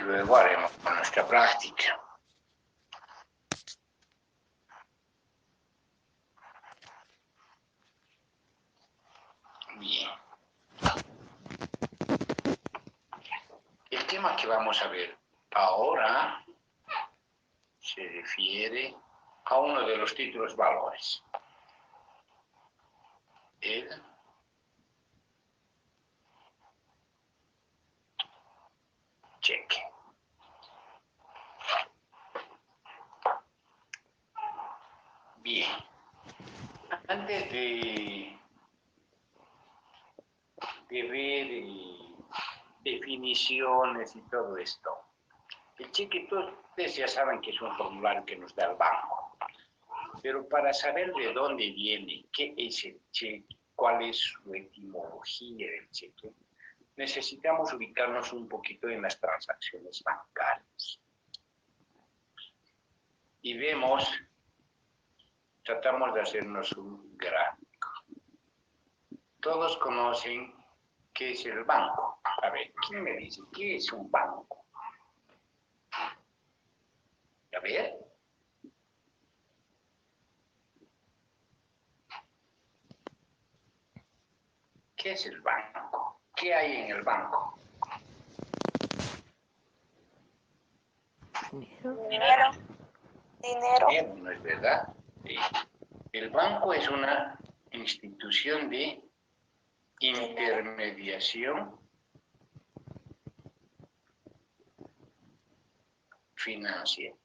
luego haremos nuestra práctica. Bien. El tema que vamos a ver ahora se refiere a uno de los títulos valores. El cheque. Bien. Antes de ver definiciones y todo esto, el cheque, todos ustedes ya saben que es un formulario que nos da el banco. Pero para saber de dónde viene, qué es el cheque, cuál es su etimología del cheque, necesitamos ubicarnos un poquito en las transacciones bancarias. Y vemos, tratamos de hacernos un gráfico. Todos conocen qué es el banco. A ver, ¿quién me dice qué es un banco? A ver. ¿Qué es el banco? ¿Qué hay en el banco? Dinero. Dinero, ¿no es verdad? Sí. El banco es una institución de intermediación financiera.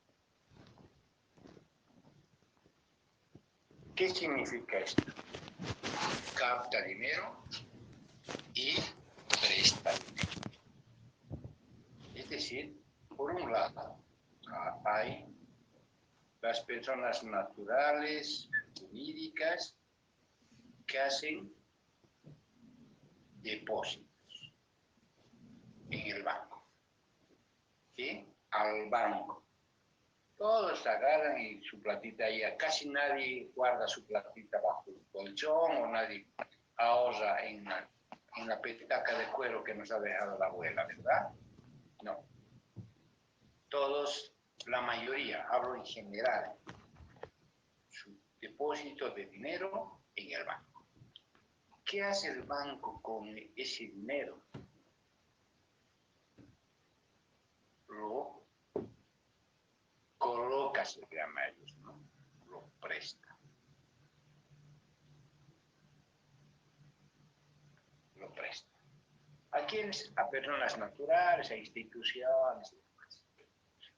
¿Qué significa esto? Capta dinero y presta dinero. Es decir, por un lado, hay las personas naturales, jurídicas, que hacen depósitos en el banco, ¿sí? Al banco. Todos agarran y su platita ahí, casi nadie guarda su platita bajo el colchón o nadie ahorra en la petaca de cuero que nos ha dejado la abuela, ¿verdad? No. Todos, la mayoría, hablo en general, su depósito de dinero en el banco. ¿Qué hace el banco con ese dinero? Lo coloca, se llama ellos, ¿no? Lo presta. Lo presta. ¿A quiénes? A personas naturales, a instituciones y demás.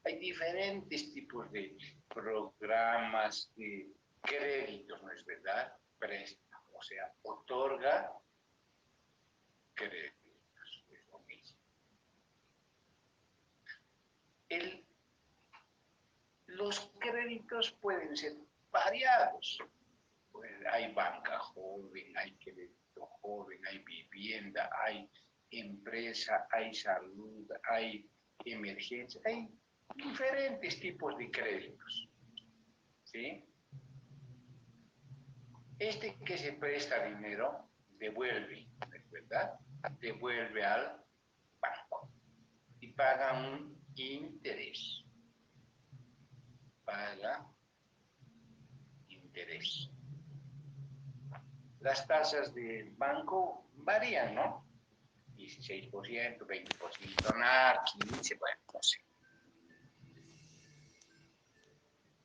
Hay diferentes tipos de programas de créditos, ¿no es verdad? Presta, o sea, otorga créditos, es lo mismo. Los créditos pueden ser variados. Hay banca joven, hay crédito joven, hay vivienda, hay empresa, hay salud, hay emergencia, hay diferentes tipos de créditos. ¿Sí? Este que se presta dinero devuelve, ¿no es verdad? Devuelve al banco y paga un interés. Paga interés. Las tasas del banco varían, ¿no? 16%, 20%, NAR, 15%, bueno, no sé.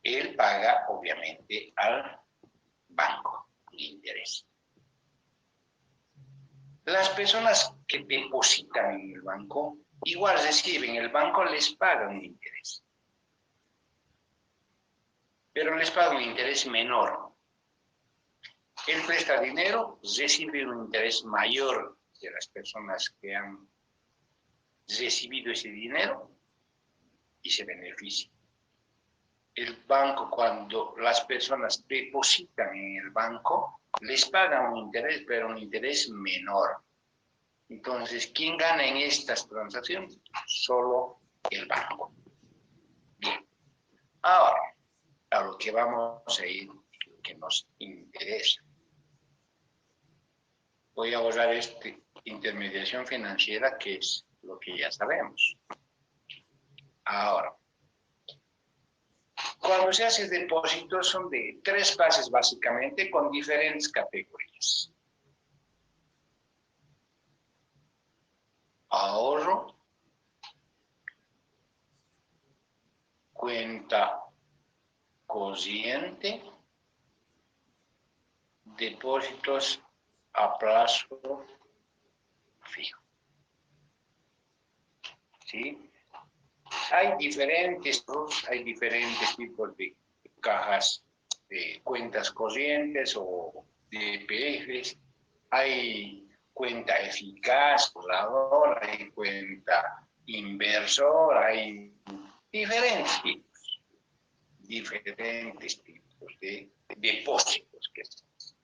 Él paga, obviamente, al banco el interés. Las personas que depositan en el banco, igual reciben, el banco les paga un interés. Pero les paga un interés menor. Él presta dinero, recibe un interés mayor de las personas que han recibido ese dinero y se beneficia. El banco, cuando las personas depositan en el banco, les pagan un interés, pero un interés menor. Entonces, ¿quién gana en estas transacciones? Solo el banco. Bien. Ahora, a lo que vamos a ir, lo que nos interesa. Voy a borrar intermediación financiera, que es lo que ya sabemos. Ahora, cuando se hace depósitos son de 3 fases básicamente con diferentes categorías. Ahorro, cuenta corriente, depósitos a plazo fijo. ¿Sí? Hay diferentes tipos de cajas, de cuentas corrientes o de PFs. Hay cuenta eficaz, ahorrador, hay cuenta inversor, hay diferentes tipos de depósitos que se hacen.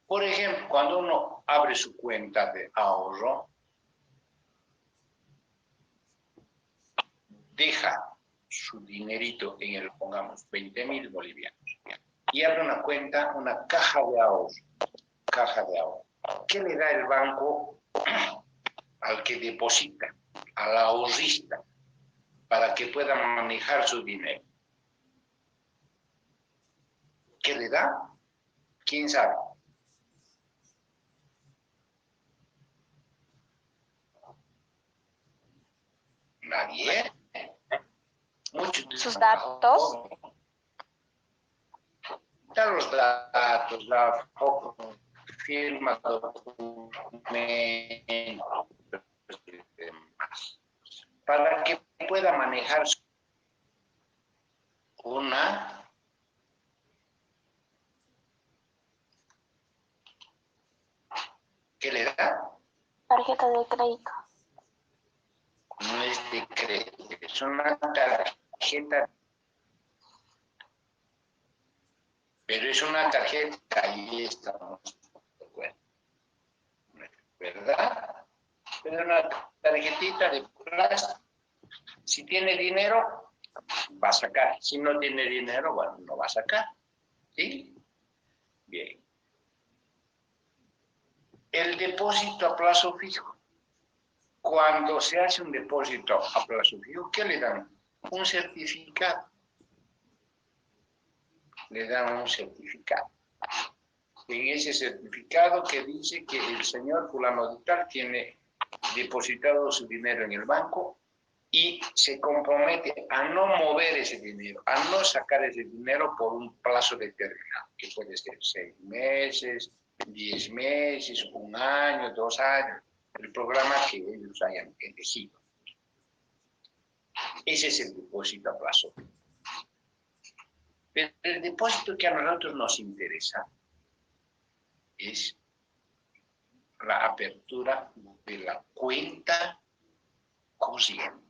Por ejemplo, cuando uno abre su cuenta de ahorro, deja su dinerito en el, pongamos, 20.000 bolivianos, y abre una cuenta, una caja de ahorro. ¿Qué le da el banco al que deposita, al ahorrista, para que pueda manejar su dinero? ¿Qué le da? ¿Quién sabe? Nadie. Muchos de Sus datos. Da los datos, la firma, documentos, para que pueda manejar una ¿qué le da? Tarjeta de crédito. No es de crédito, es una tarjeta, pero es una tarjeta y estamos de acuerdo, ¿verdad? Es una tarjetita de plástico. Si tiene dinero, va a sacar. Si no tiene dinero, bueno, no va a sacar. ¿Sí? Bien. El depósito a plazo fijo. Cuando se hace un depósito a plazo fijo, ¿qué le dan? Un certificado. Le dan un certificado. En ese certificado que dice que el señor fulano de tal tiene depositado su dinero en el banco y se compromete a no mover ese dinero, a no sacar ese dinero por un plazo determinado, que puede ser 6 meses, 10 meses, 1 año, 2 años, el programa que ellos hayan elegido. Ese es el depósito a plazo. Pero el depósito que a nosotros nos interesa es la apertura de la cuenta corriente.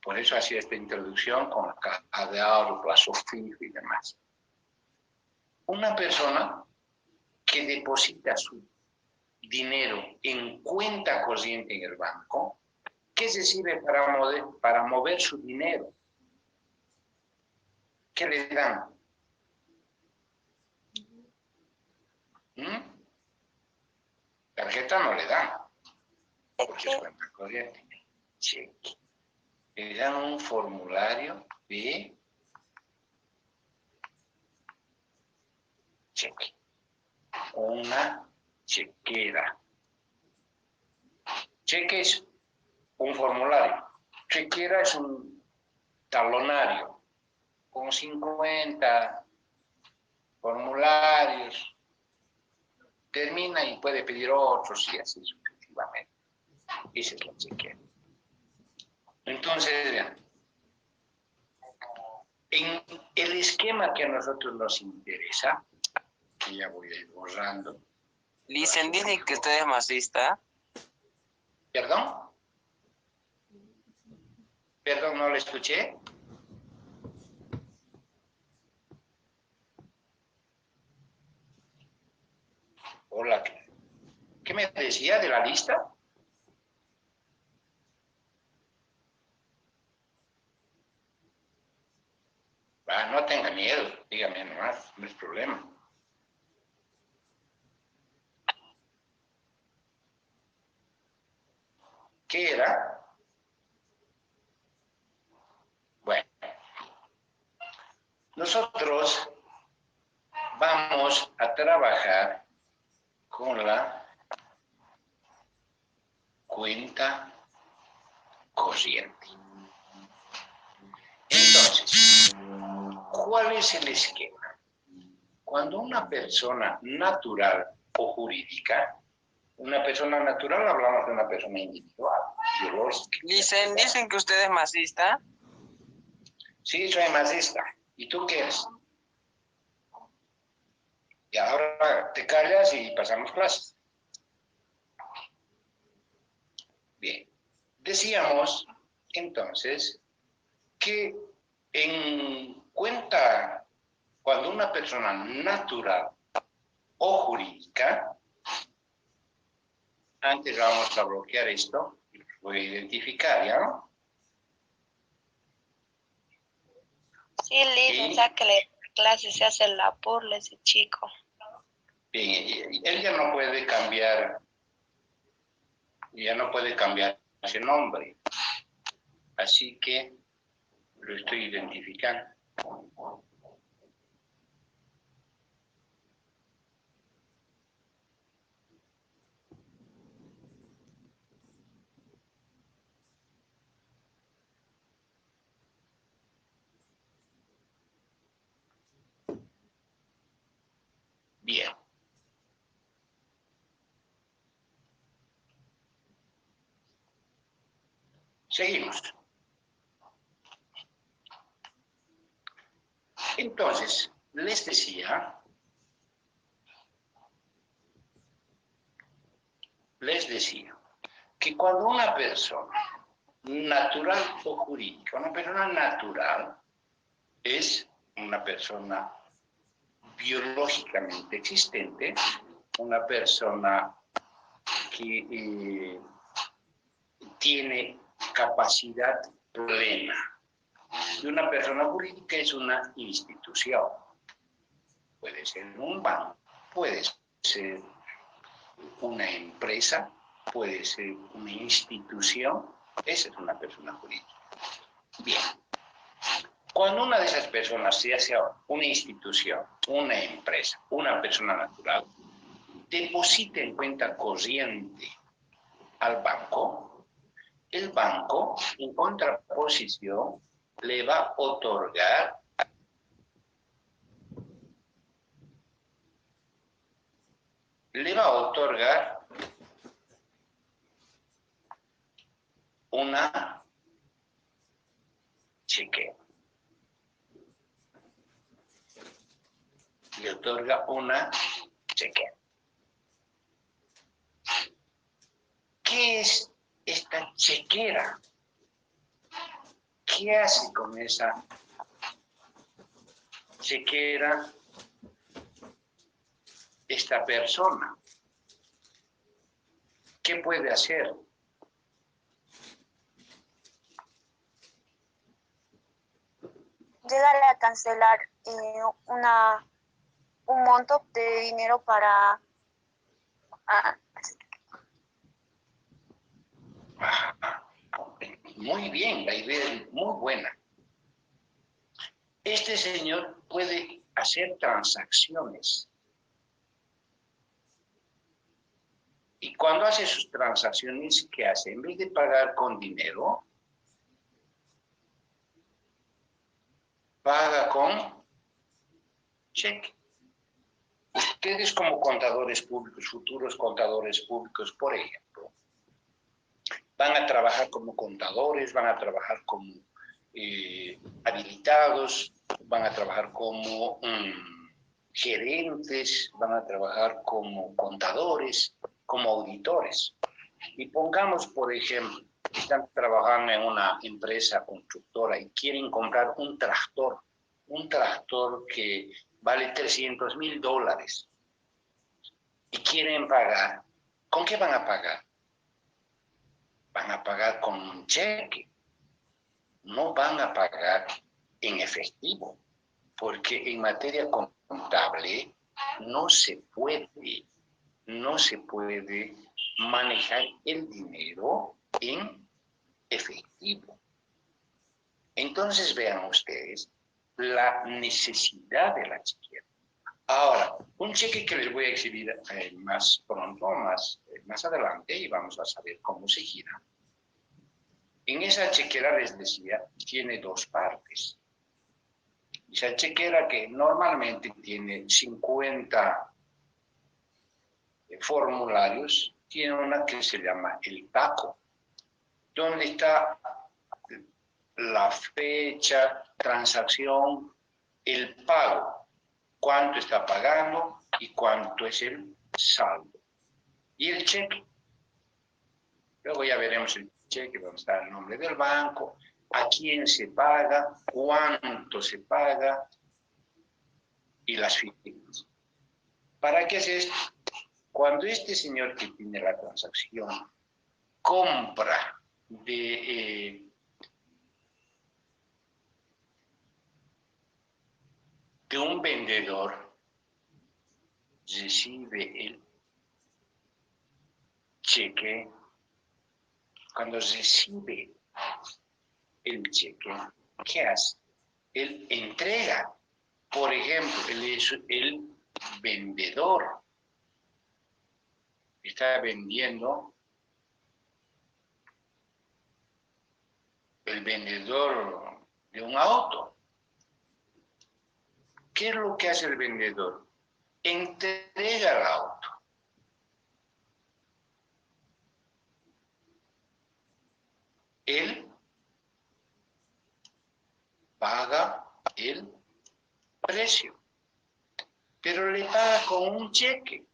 Por eso hacía esta introducción con la caja de ahorro, plazo fijo y demás. Una persona que deposita su dinero en cuenta corriente en el banco, ¿qué se sirve para mover su dinero? ¿Qué le dan? Tarjeta no le dan, porque es cuenta corriente. Cheque. Le dan un formulario de cheque. Una chequera. Cheque es un formulario. Chequera es un talonario con 50 formularios. Termina y puede pedir otros y así sucesivamente. Esa es la chequera. Entonces, vean, en el esquema que a nosotros nos interesa, que ya voy a ir borrando. Licen, dice que usted es masista. ¿Perdón? ¿Perdón, no lo escuché? Hola, ¿qué me decía de la lista? Ah, no tenga miedo, dígame nomás, no es problema. ¿Qué era? Bueno, nosotros vamos a trabajar con la cuenta corriente. Entonces, ¿cuál es el esquema? Cuando una persona natural o jurídica, una persona natural hablamos de una persona individual, biológica. Dicen que usted es masista. Sí, soy masista. ¿Y tú qué eres? Y ahora te callas y pasamos clases. Bien. Decíamos entonces que en cuenta, cuando una persona natural o jurídica, antes vamos a bloquear esto, voy a identificar, ¿ya? ¿No? Sí, Liz, que la clase se hace la burla ese chico. Bien, él ya no puede cambiar ese nombre, así que lo estoy identificando. Bien. Seguimos. Entonces, les decía que cuando una persona natural o jurídica, una persona natural es una persona biológicamente existente, una persona que tiene capacidad plena. Y una persona jurídica es una institución. Puede ser un banco, puede ser una empresa, puede ser una institución. Esa es una persona jurídica. Bien. Cuando una de esas personas, ya sea una institución, una empresa, una persona natural, deposita en cuenta corriente al banco, el banco, en contraposición, le va a otorgar una chequera. Le otorga una chequera. ¿Qué es esta chequera? ¿Qué hace con esa chequera esta persona? ¿Qué puede hacer? Llegar a cancelar un monto de dinero para... Muy bien, la idea es muy buena. Este señor puede hacer transacciones. Y cuando hace sus transacciones, ¿qué hace? En vez de pagar con dinero, paga con cheque. Ustedes como contadores públicos, futuros contadores públicos, por ejemplo, van a trabajar como contadores, van a trabajar como habilitados, van a trabajar como gerentes, van a trabajar como contadores, como auditores. Y pongamos, por ejemplo, están trabajando en una empresa constructora y quieren comprar un tractor que vale $300,000 y quieren pagar. ¿Con qué van a pagar? Van a pagar con un cheque, no van a pagar en efectivo, porque en materia contable no se puede manejar el dinero en efectivo. Entonces vean ustedes la necesidad de la chequera. Ahora, un cheque que les voy a exhibir más pronto, más adelante, y vamos a saber cómo se gira. En esa chequera, les decía, tiene dos partes. Esa chequera que normalmente tiene 50 formularios, tiene una que se llama el TACO, donde está la fecha, transacción, el pago, cuánto está pagando y cuánto es el saldo. Y el cheque. Luego ya veremos el cheque, donde está el nombre del banco, a quién se paga, cuánto se paga y las firmas. ¿Para qué es esto? Cuando este señor que tiene la transacción compra de un vendedor, recibe el cheque. Cuando recibe el cheque, ¿qué hace? Él entrega, por ejemplo, el vendedor está vendiendo, el vendedor de un auto. ¿Qué es lo que hace el vendedor? Entrega el auto. Él paga el precio, pero le paga con un cheque.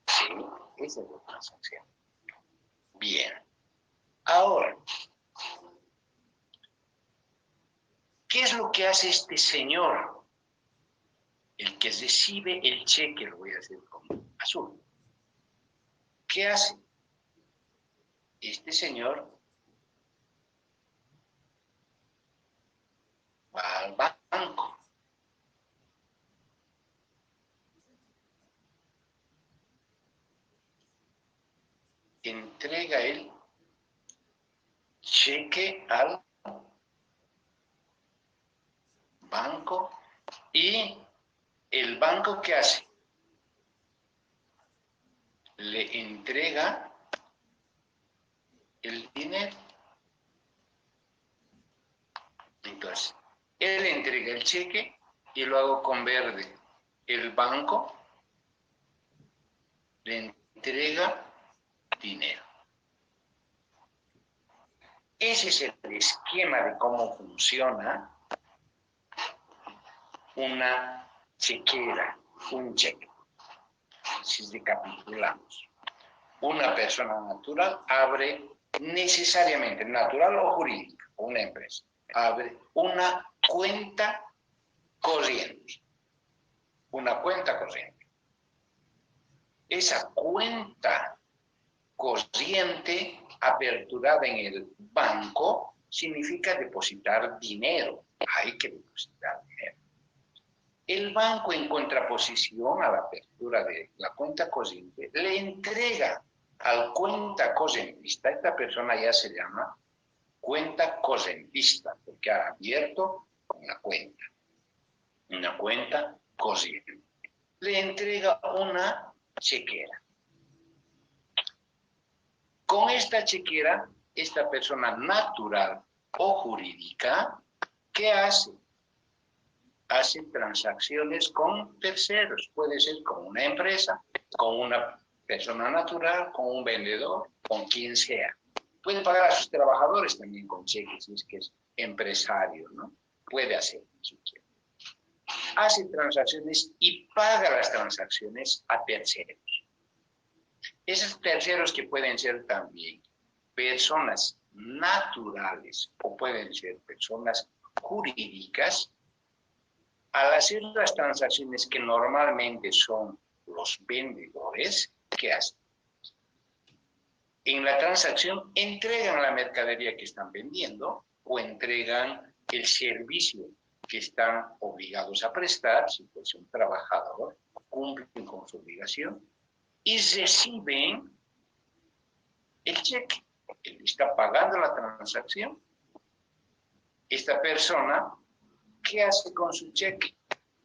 Sí, esa es la transacción. Bien. Ahora, ¿qué es lo que hace este señor? El que recibe el cheque, lo voy a hacer con azul. ¿Qué hace? Este señor va al banco. Entrega el cheque al banco y el banco, ¿qué hace? Le entrega el dinero. Entonces, él entrega el cheque y lo hago con verde. El banco le entrega dinero. Ese es el esquema de cómo funciona una chequera, un cheque. Si recapitulamos, una persona natural abre necesariamente, natural o jurídica, una empresa, abre una cuenta corriente. Una cuenta corriente. Esa cuenta corriente aperturada en el banco significa depositar dinero. Hay que depositar dinero. El banco, en contraposición a la apertura de la cuenta corriente, le entrega al cuenta correntista. Esta persona ya se llama cuenta correntista porque ha abierto una cuenta corriente. Le entrega una chequera. Con esta chequera, esta persona natural o jurídica, ¿qué hace? Hace transacciones con terceros. Puede ser con una empresa, con una persona natural, con un vendedor, con quien sea. Puede pagar a sus trabajadores también con cheques, si es que es empresario, ¿no? Puede hacerlo si quiere. hace transacciones y paga las transacciones a terceros. Esos terceros que pueden ser también personas naturales o pueden ser personas jurídicas, al hacer las transacciones que normalmente son los vendedores, ¿qué hacen? En la transacción entregan la mercadería que están vendiendo o entregan el servicio que están obligados a prestar, si fuese un trabajador, cumplen con su obligación y reciben el cheque. Él está pagando la transacción. Esta persona, ¿qué hace con su cheque?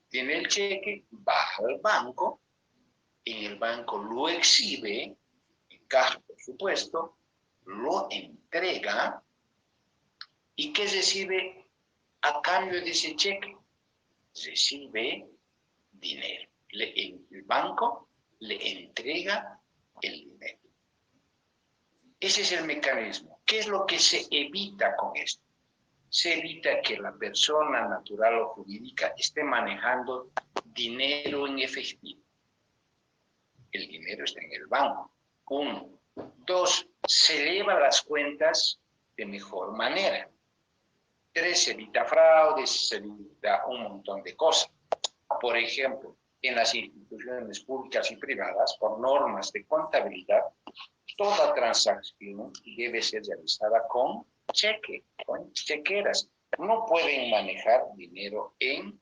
Tiene el cheque, baja al banco, en el banco lo exhibe, en caja por supuesto, lo entrega, ¿y qué recibe a cambio de ese cheque? Recibe dinero. El banco le entrega el dinero. Ese es el mecanismo. ¿Qué es lo que se evita con esto? Se evita que la persona natural o jurídica esté manejando dinero en efectivo. El dinero está en el banco. 1. 2. Se eleva las cuentas de mejor manera. 3. Se evita fraudes, se evita un montón de cosas. Por ejemplo, en las instituciones públicas y privadas, por normas de contabilidad, toda transacción debe ser realizada con cheque, con chequeras. No pueden manejar dinero en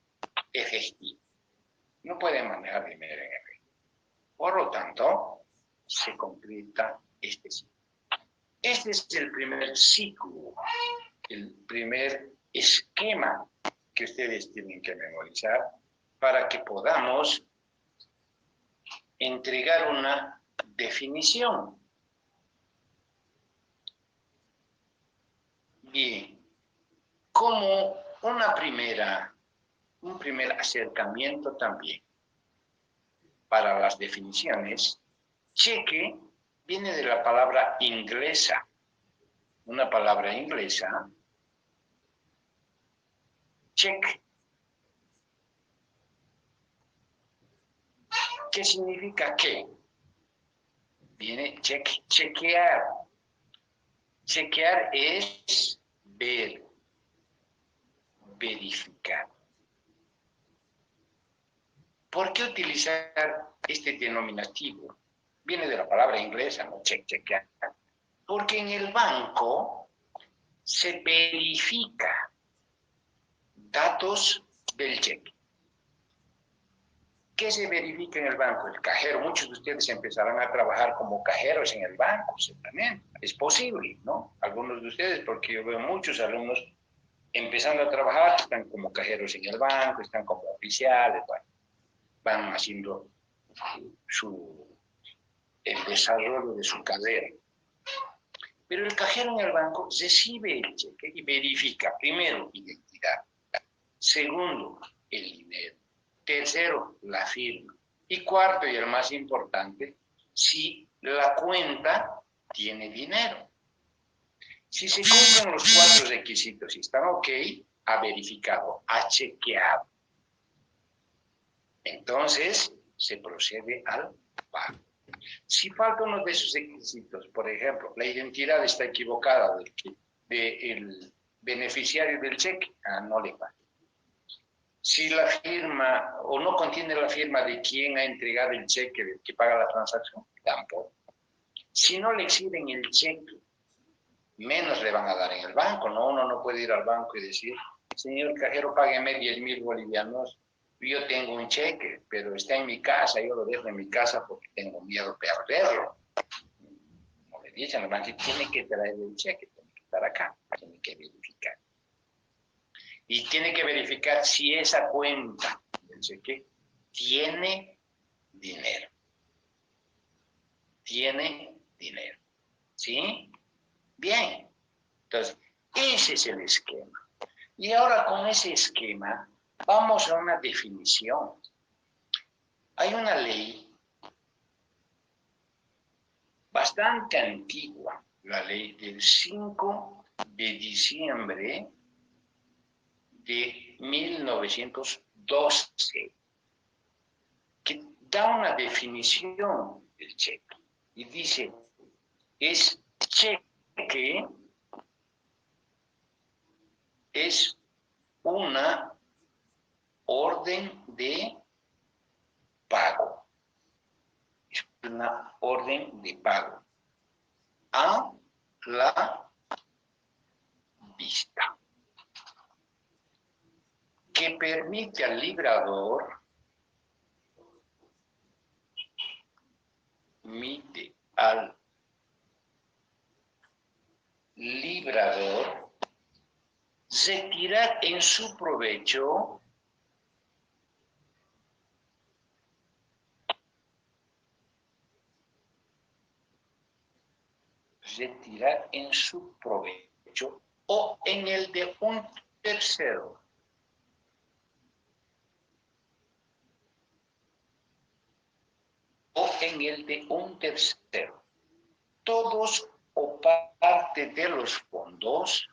efectivo. No pueden manejar dinero en efectivo. Por lo tanto, se completa este ciclo. Este es el primer ciclo, el primer esquema que ustedes tienen que memorizar para que podamos entregar una definición. Bien, como un primer acercamiento también para las definiciones, cheque viene de la palabra inglesa, una palabra inglesa, check. ¿Qué significa qué? Viene chequear. Chequear es ver, verificar. ¿Por qué utilizar este denominativo? Viene de la palabra inglesa, ¿no? Chequear. Porque en el banco se verifica datos del cheque. ¿Qué se verifica en el banco? El cajero. Muchos de ustedes empezarán a trabajar como cajeros en el banco, seguramente. Es posible, ¿no? Algunos de ustedes, porque yo veo muchos alumnos empezando a trabajar, están como cajeros en el banco, están como oficiales, bueno, van haciendo el desarrollo de su carrera. Pero el cajero en el banco recibe el cheque y verifica, primero, identidad. Segundo, el dinero. Tercero, la firma. Y cuarto, y el más importante, si la cuenta tiene dinero. Si se cumplen los 4 requisitos y están ok, ha verificado, ha chequeado. Entonces, se procede al pago. Si falta uno de esos requisitos, por ejemplo, la identidad está equivocada del beneficiario del cheque, no le paga. Si la firma, o no contiene la firma de quien ha entregado el cheque, del que paga la transacción, tampoco. Si no le exhiben el cheque, menos le van a dar en el banco, ¿no? Uno no puede ir al banco y decir, señor cajero, págueme 10.000 bolivianos, yo tengo un cheque, pero está en mi casa, yo lo dejo en mi casa porque tengo miedo de perderlo. Como le dicen, el banco tiene que traer el cheque, tiene que estar acá, tiene que verificar. Y tiene que verificar si esa cuenta del cheque tiene dinero. Tiene dinero. ¿Sí? Bien. Entonces, ese es el esquema. Y ahora con ese esquema vamos a una definición. Hay una ley bastante antigua, la ley del 5 de diciembre de 1912. 12, que da una definición del cheque. Y dice, es cheque, es una orden de pago. Es una orden de pago a la vista, que permite al librador retirar en su provecho o en el de un tercero. O en el de un tercero. Todos o parte de los fondos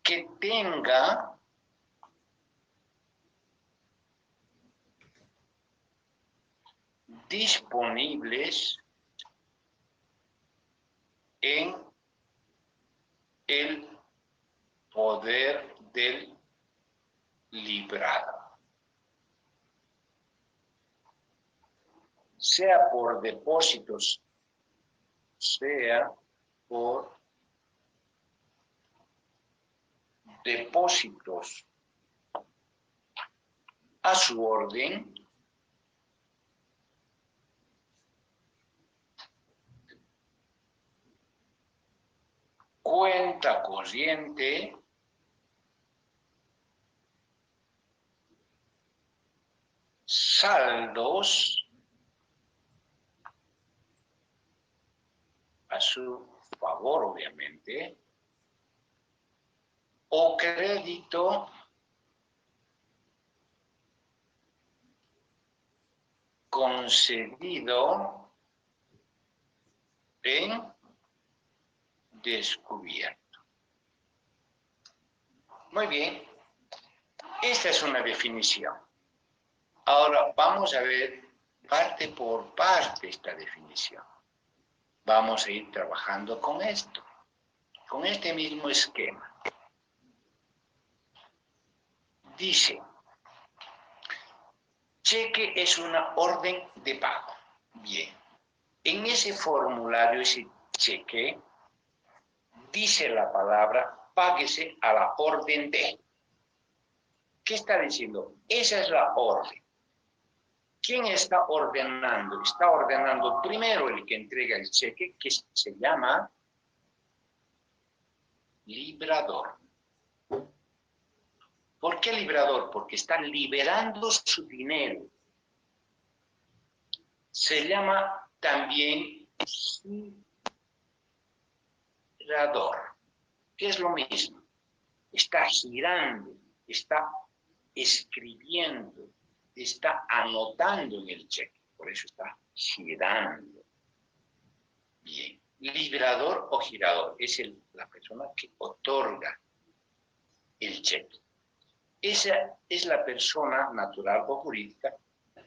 que tenga disponibles en el poder del librado, sea por depósitos, sea por depósitos a su orden, cuenta corriente, saldos a su favor, obviamente, o crédito concedido en descubierto. Muy bien, esta es una definición. Ahora vamos a ver parte por parte esta definición. Vamos a ir trabajando con esto, con este mismo esquema. Dice, cheque es una orden de pago. Bien, en ese formulario, ese cheque, dice la palabra, páguese a la orden de. ¿Qué está diciendo? Esa es la orden. ¿Quién está ordenando? Está ordenando primero el que entrega el cheque, que se llama librador. ¿Por qué librador? Porque está liberando su dinero. Se llama también girador, que es lo mismo. Está girando, está escribiendo, está anotando en el cheque. Por eso está girando. Bien. Librador o girador es la persona que otorga el cheque. Esa es la persona natural o jurídica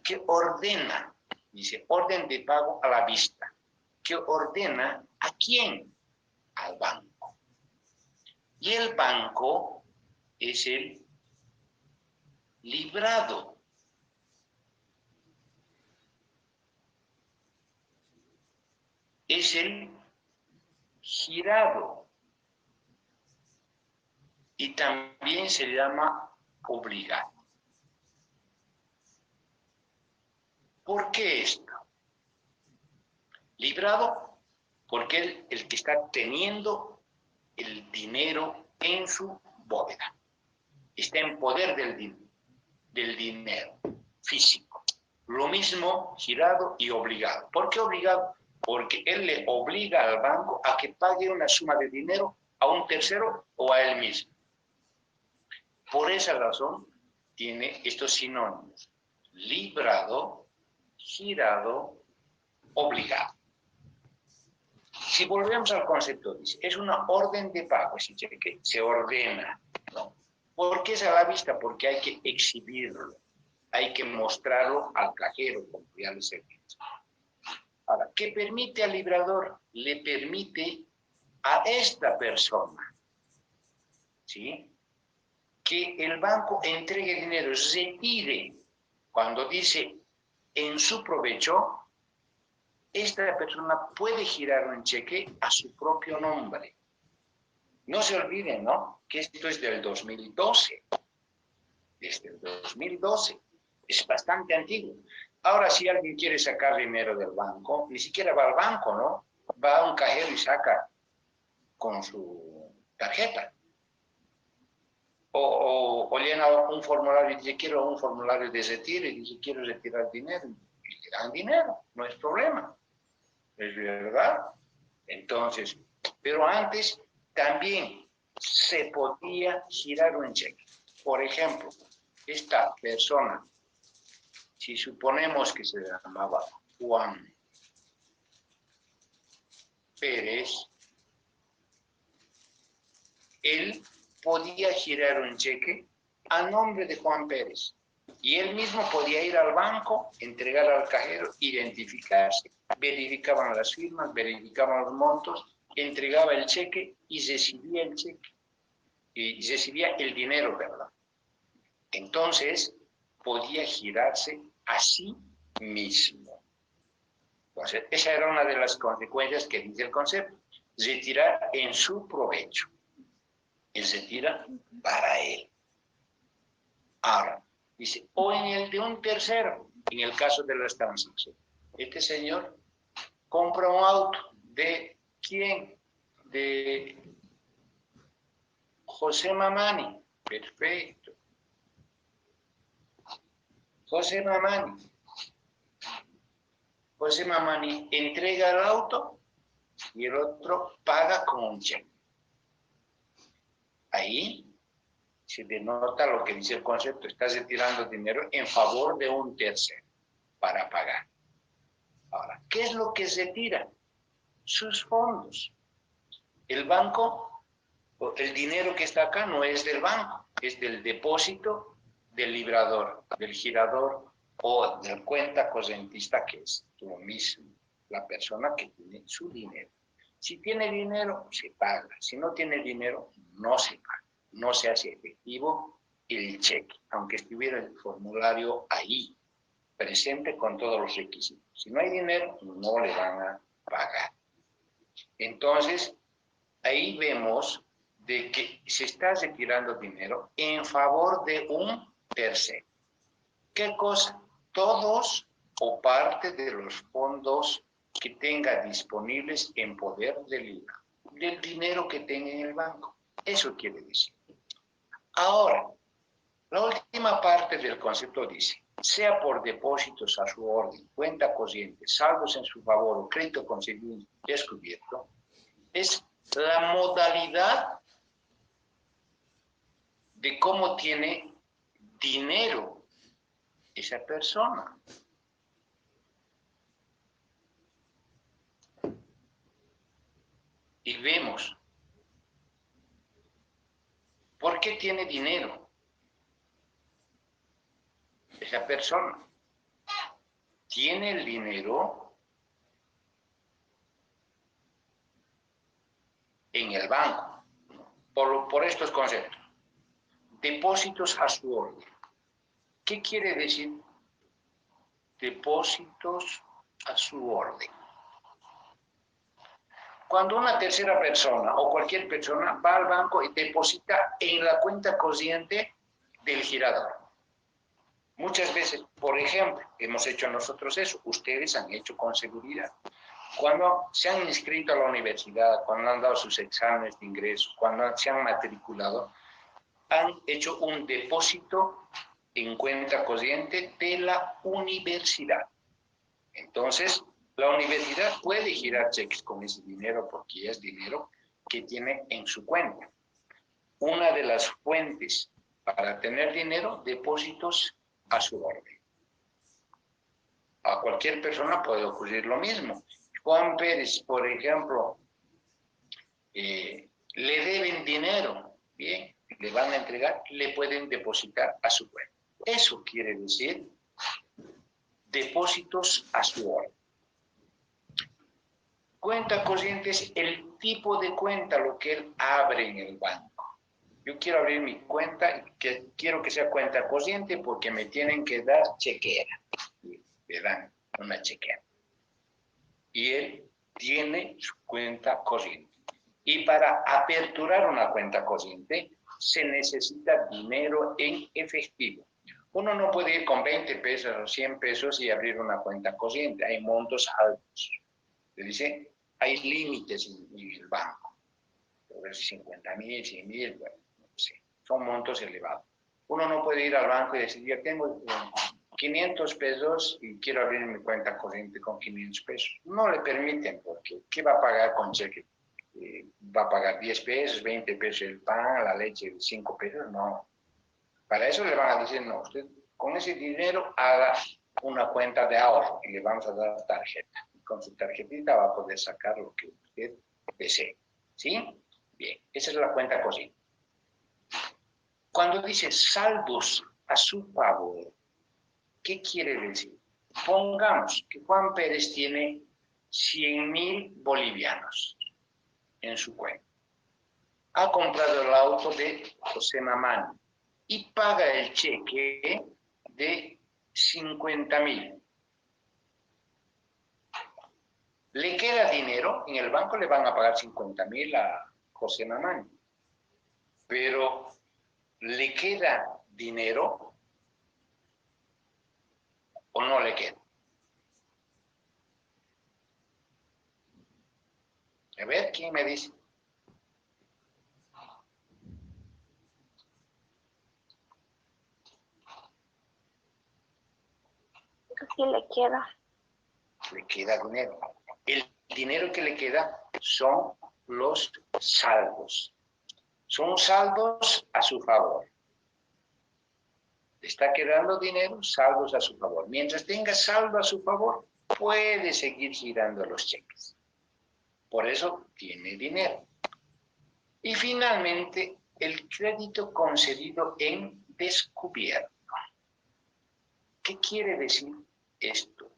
que ordena, dice, orden de pago a la vista, que ordena ¿a quién? Al banco. Y el banco es el librado. Es el girado. Y también se llama obligado. ¿Por qué esto? Librado, porque el que está teniendo el dinero en su bóveda. Está en poder del dinero físico. Lo mismo girado y obligado. ¿Por qué obligado? Porque él le obliga al banco a que pague una suma de dinero a un tercero o a él mismo. Por esa razón tiene estos sinónimos: librado, girado, obligado. Si volvemos al concepto, dice, es una orden de pago, es decir, que se ordena, ¿no? ¿Por qué es a la vista? Porque hay que exhibirlo, hay que mostrarlo al cajero, como ya les he dicho. Ahora, ¿qué permite al librador? Le permite a esta persona, ¿sí?, que el banco entregue dinero, retire. Cuando dice en su provecho, esta persona puede girar un cheque a su propio nombre. No se olviden, ¿no?, que esto es del 2012. Desde el 2012. Es bastante antiguo. Ahora, si alguien quiere sacar dinero del banco, ni siquiera va al banco, ¿no? Va a un cajero y saca con su tarjeta. O llena un formulario y dice, quiero un formulario de retiro, y dice, quiero retirar dinero. Y le dan dinero, no es problema. ¿Es verdad? Entonces, pero antes también se podía girar un cheque. Por ejemplo, esta persona, si suponemos que se llamaba Juan Pérez, él podía girar un cheque a nombre de Juan Pérez. Y él mismo podía ir al banco, entregar al cajero, identificarse. Verificaban las firmas, verificaban los montos, entregaba el cheque y recibía el cheque. Y recibía el dinero, ¿verdad? Entonces, podía girarse a sí mismo. Entonces, esa era una de las consecuencias que dice el concepto. Retirar en su provecho. Él se tira para él. Ahora, dice, o en el de un tercero, en el caso de las transacciones. Este señor compra un auto de ¿quién? De José Mamani. Perfecto. José Mamani. José Mamani entrega el auto y el otro paga con un cheque. Ahí se denota lo que dice el concepto, estás retirando dinero en favor de un tercero para pagar. Ahora, ¿qué es lo que se retira? Sus fondos. El banco, el dinero que está acá no es del banco, es del depósito del librador, del girador o del cuenta corrientista, que es tú mismo, la persona que tiene su dinero. Si tiene dinero, se paga. Si no tiene dinero, no se paga. No se hace efectivo el cheque, aunque estuviera el formulario ahí, presente con todos los requisitos. Si no hay dinero, no le van a pagar. Entonces, ahí vemos de que se está retirando dinero en favor de un tercero. ¿Qué cosa? Todos o parte de los fondos que tenga disponibles en poder del dinero que tenga en el banco. Eso quiere decir. Ahora, la última parte del concepto dice, sea por depósitos a su orden, cuenta corriente, saldos en su favor o crédito concedido descubierto, es la modalidad de cómo tiene dinero esa persona. Y vemos, ¿por qué tiene dinero esa persona? Tiene el dinero en el banco, por estos conceptos. Depósitos a su orden. ¿Qué quiere decir depósitos a su orden? Cuando una tercera persona o cualquier persona va al banco y deposita en la cuenta corriente del girador. Muchas veces, por ejemplo, hemos hecho nosotros eso, ustedes han hecho con seguridad. Cuando se han inscrito a la universidad, cuando han dado sus exámenes de ingreso, cuando se han matriculado, han hecho un depósito en cuenta corriente de la universidad. Entonces, la universidad puede girar cheques con ese dinero porque es dinero que tiene en su cuenta. Una de las fuentes Para tener dinero, depósitos a su orden. A cualquier persona puede ocurrir lo mismo. Juan Pérez, por ejemplo, le deben dinero, bien, le van a entregar, le pueden depositar a su cuenta. Eso quiere decir depósitos a su orden. Cuenta corriente es el tipo de cuenta, lo que él abre en el banco. Yo quiero abrir mi cuenta, quiero que sea cuenta corriente porque me tienen que dar chequera. Le dan una chequera. Y él tiene su cuenta corriente. Y para aperturar una cuenta corriente se necesita dinero en efectivo. Uno no puede ir con 20 pesos o 100 pesos y abrir una cuenta corriente. Hay montos altos. Se dice, hay límites en el banco. 50.000, 100.000, bueno, no sé. Son montos elevados. Uno no puede ir al banco y decir, yo tengo 500 pesos y quiero abrir mi cuenta corriente con 500 pesos. No le permiten, porque ¿qué va a pagar con cheque? ¿Va a pagar 10 pesos, 20 pesos el pan, la leche, 5 pesos? No. Para eso le van a decir, no, usted con ese dinero haga una cuenta de ahorro y le vamos a dar tarjeta. Y con su tarjetita va a poder sacar lo que usted desee. ¿Sí? Bien, esa es la cuenta corriente. Cuando dice saldos a su favor, ¿qué quiere decir? Pongamos que Juan Pérez tiene 100.000 bolivianos en su cuenta. Ha comprado el auto de José Mamán y paga el cheque de 50.000. Le queda dinero, en el banco le van a pagar 50.000 a José Mamán, pero ¿le queda dinero o no le queda? A ver, ¿quién me dice? Sí le queda. Le queda dinero. El dinero que le queda son los saldos. Son saldos a su favor. Le está quedando dinero, saldos a su favor. Mientras tenga saldo a su favor, puede seguir girando los cheques. Por eso tiene dinero. Y finalmente, el crédito concedido en descubierto. ¿Qué quiere decir esto?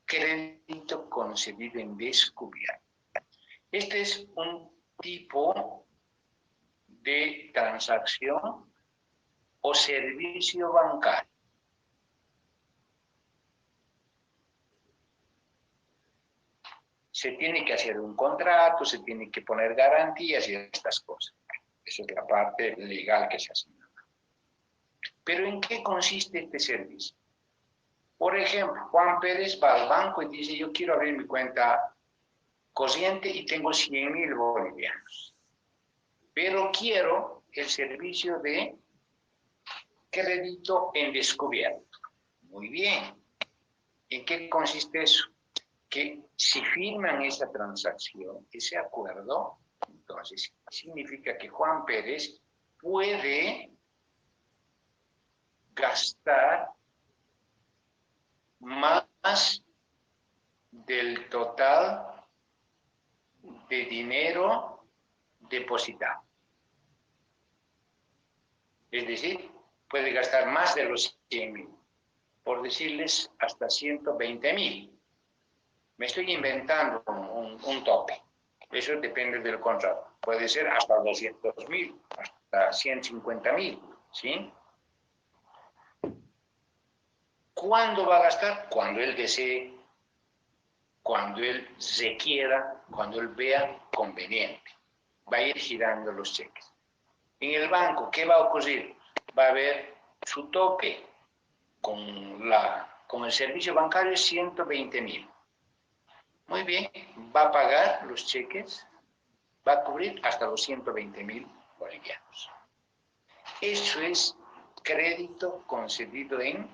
Crédito concedido en descubierto. Este es un tipo de transacción o servicio bancario. Se tiene que hacer un contrato, se tiene que poner garantías y estas cosas. Esa es la parte legal que se hace. Pero ¿en qué consiste este servicio? Por ejemplo, Juan Pérez va al banco y dice, yo quiero abrir mi cuenta corriente y tengo 100.000 bolivianos. Pero quiero el servicio de crédito en descubierto. Muy bien. ¿En qué consiste eso? Que si firman esa transacción, ese acuerdo, entonces significa que Juan Pérez puede gastar más del total de dinero depositado. Es decir, puede gastar más de los 100.000, por decirles hasta 120.000. Me estoy inventando un tope. Eso depende del contrato. Puede ser hasta 200.000, hasta 150.000, ¿sí? ¿Cuándo va a gastar? Cuando él desee, cuando él requiera, cuando él vea conveniente. Va a ir girando los cheques. En el banco, ¿qué va a ocurrir? Va a haber su tope con el servicio bancario 120.000. Muy bien, va a pagar los cheques, va a cubrir hasta los 120.000 bolivianos. Eso es crédito concedido en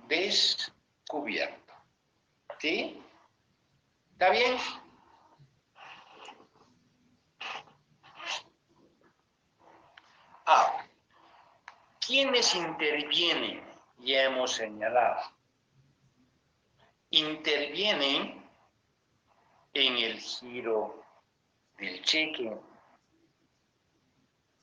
descubierto. ¿Sí? ¿Está bien? Ahora, ¿Quiénes intervienen? Ya hemos señalado. Intervienen en el giro del cheque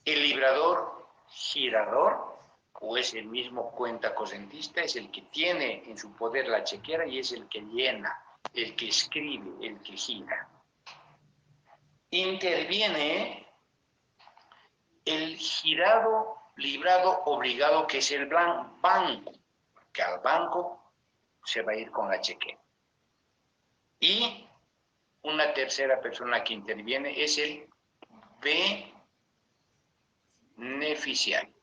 el librador girador, o es el mismo cuentacorrentista, es el que tiene en su poder la chequera y es el que llena, el que escribe, el que gira. Interviene el girado, librado, obligado, que es el banco, que al banco se va a ir con la chequera. Y una tercera persona que interviene es el beneficiario.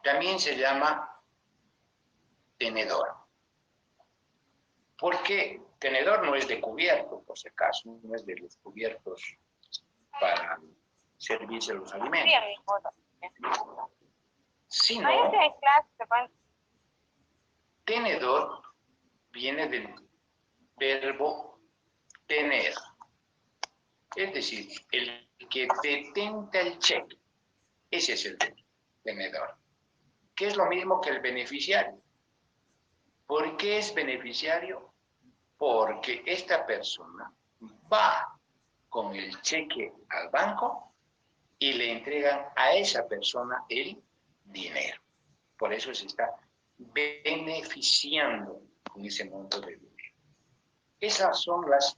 También se llama tenedor. Porque tenedor no es de cubierto, por si acaso, no es de los cubiertos para servirse los alimentos. Sino, tenedor viene del verbo tener. Es decir, el que detenta el cheque. Ese es el tenedor. Que es lo mismo que el beneficiario. ¿Por qué es beneficiario? Porque esta persona va con el cheque al banco y le entregan a esa persona el dinero. Por eso se está beneficiando con ese monto de dinero. Esas son las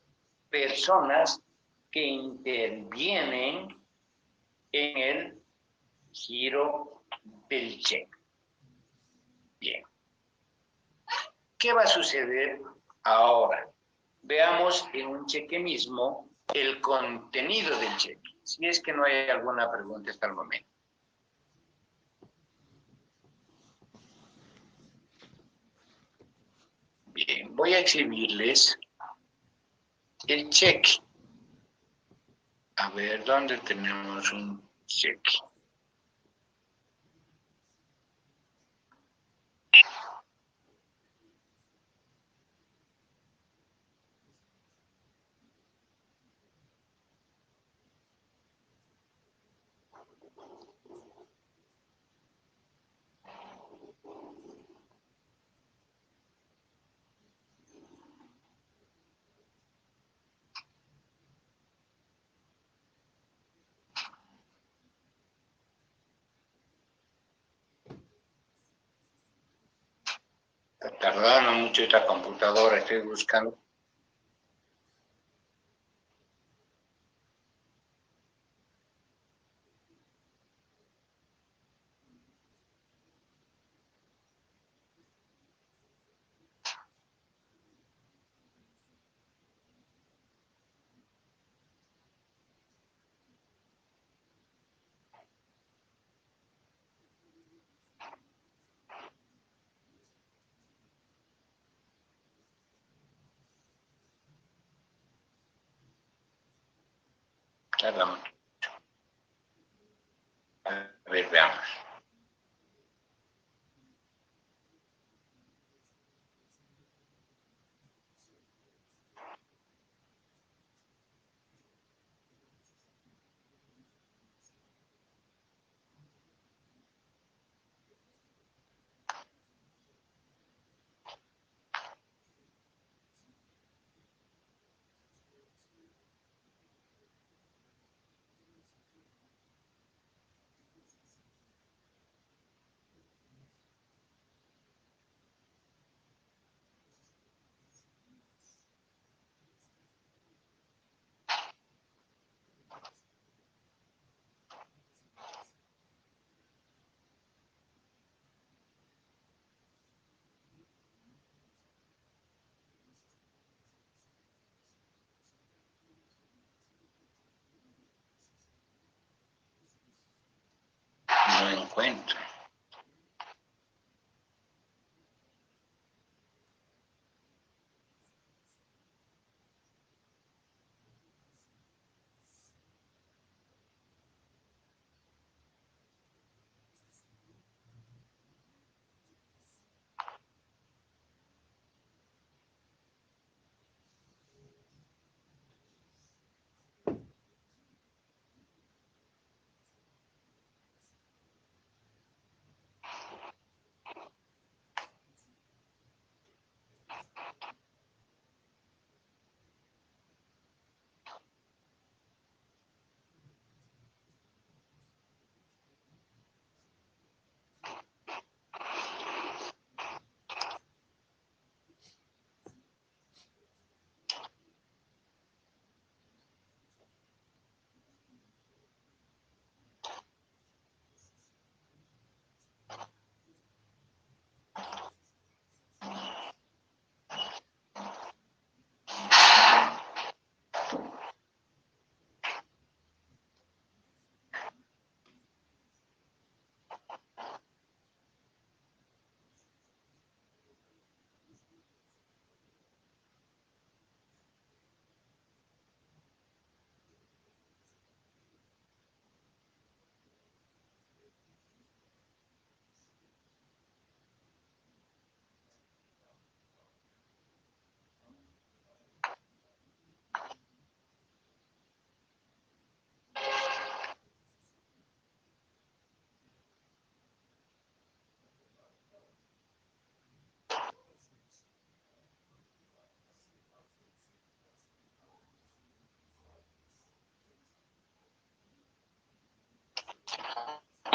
personas que intervienen en el giro del cheque. Bien. ¿Qué va a suceder ahora? Veamos en un cheque mismo el contenido del cheque, si es que no hay alguna pregunta hasta el momento. Bien, voy a exhibirles el cheque. A ver, ¿dónde tenemos un cheque? Está tardando mucho esta computadora, estoy buscando. Tarda mucho. A ver, veamos. No encuentro.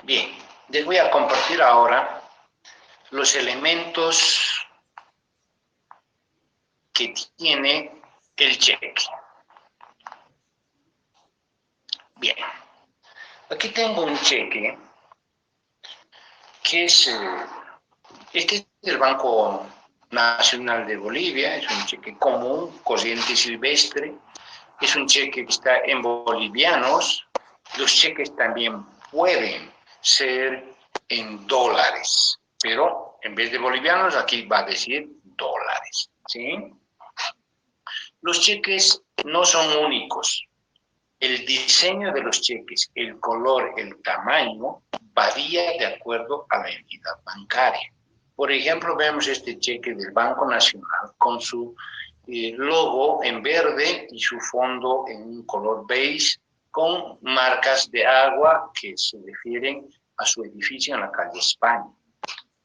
Bien, les voy a compartir ahora los elementos que tiene el cheque. Bien, aquí tengo un cheque que es, este es del Banco Nacional de Bolivia, es un cheque común, corriente silvestre, es un cheque que está en bolivianos. Los cheques también pueden ser en dólares, pero en vez de bolivianos aquí va a decir dólares, ¿sí? Los cheques no son únicos. El diseño de los cheques, el color, el tamaño, varía de acuerdo a la entidad bancaria. Por ejemplo, vemos este cheque del Banco Nacional con su logo en verde y su fondo en un color beige con marcas de agua que se refieren a su edificio en la calle España.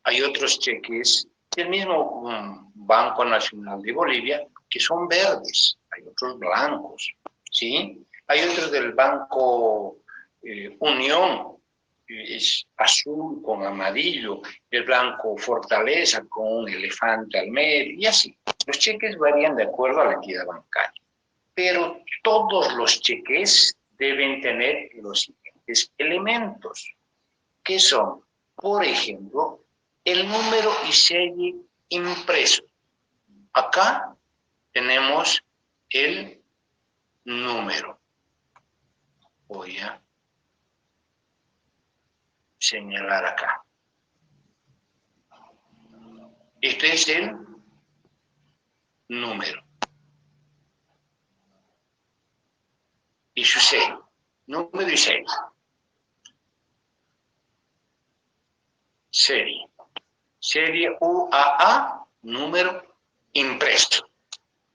Hay otros cheques del mismo Banco Nacional de Bolivia que son verdes, hay otros blancos, ¿sí? Hay otros del Banco Unión, es azul con amarillo, el blanco Fortaleza con un elefante al medio, y así. Los cheques varían de acuerdo a la entidad bancaria, pero todos los cheques deben tener los siguientes elementos, que son, por ejemplo, el número y serie impreso. Acá tenemos el número. Voy a señalar acá. Este es el número. Y su serie. Número y serie. Serie. Serie UAA, número impreso.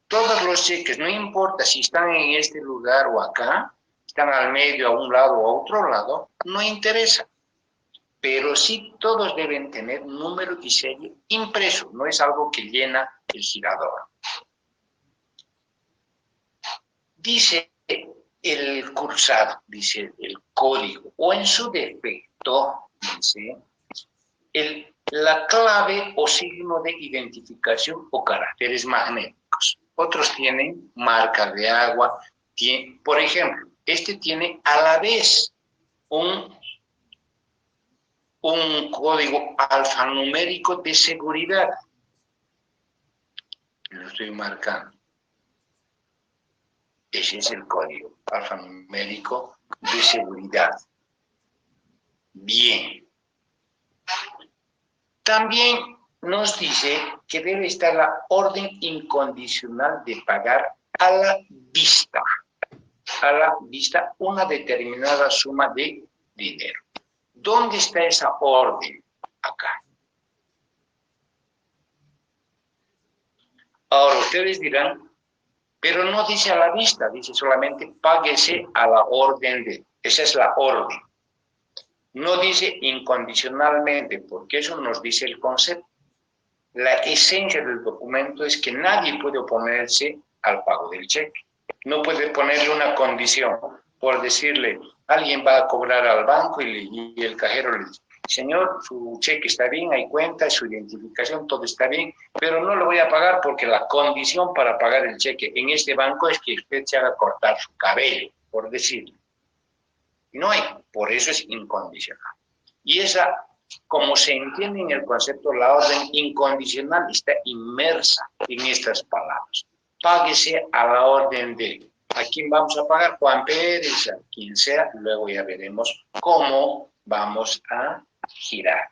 Todos los cheques, no importa si están en este lugar o acá, están al medio, a un lado o a otro lado, no interesa. Pero sí todos deben tener número y serie impreso, no es algo que llena el girador. Dice el cursado, dice el código, o en su defecto, dice la clave o signo de identificación o caracteres magnéticos. Otros tienen marcas de agua. Por ejemplo, este tiene a la vez un código alfanumérico de seguridad. Lo estoy marcando. Ese es el código alfanumérico de seguridad. Bien. También nos dice que debe estar la orden incondicional de pagar a la vista. A la vista una determinada suma de dinero. ¿Dónde está esa orden? Acá. Ahora ustedes dirán, pero no dice a la vista, dice solamente páguese a la orden de. Esa es la orden. No dice incondicionalmente, porque eso nos dice el concepto. La esencia del documento es que nadie puede oponerse al pago del cheque. No puede ponerle una condición por decirle, alguien va a cobrar al banco y el cajero le dice, señor, su cheque está bien, hay cuenta, su identificación, todo está bien, pero no le voy a pagar porque la condición para pagar el cheque en este banco es que usted se haga cortar su cabello, por decirlo. No hay, por eso es incondicional. Y esa, como se entiende en el concepto, la orden incondicional está inmersa en estas palabras. Páguese a la orden de. ¿A quién vamos a pagar? Juan Pérez, a quien sea, luego ya veremos cómo vamos a girar.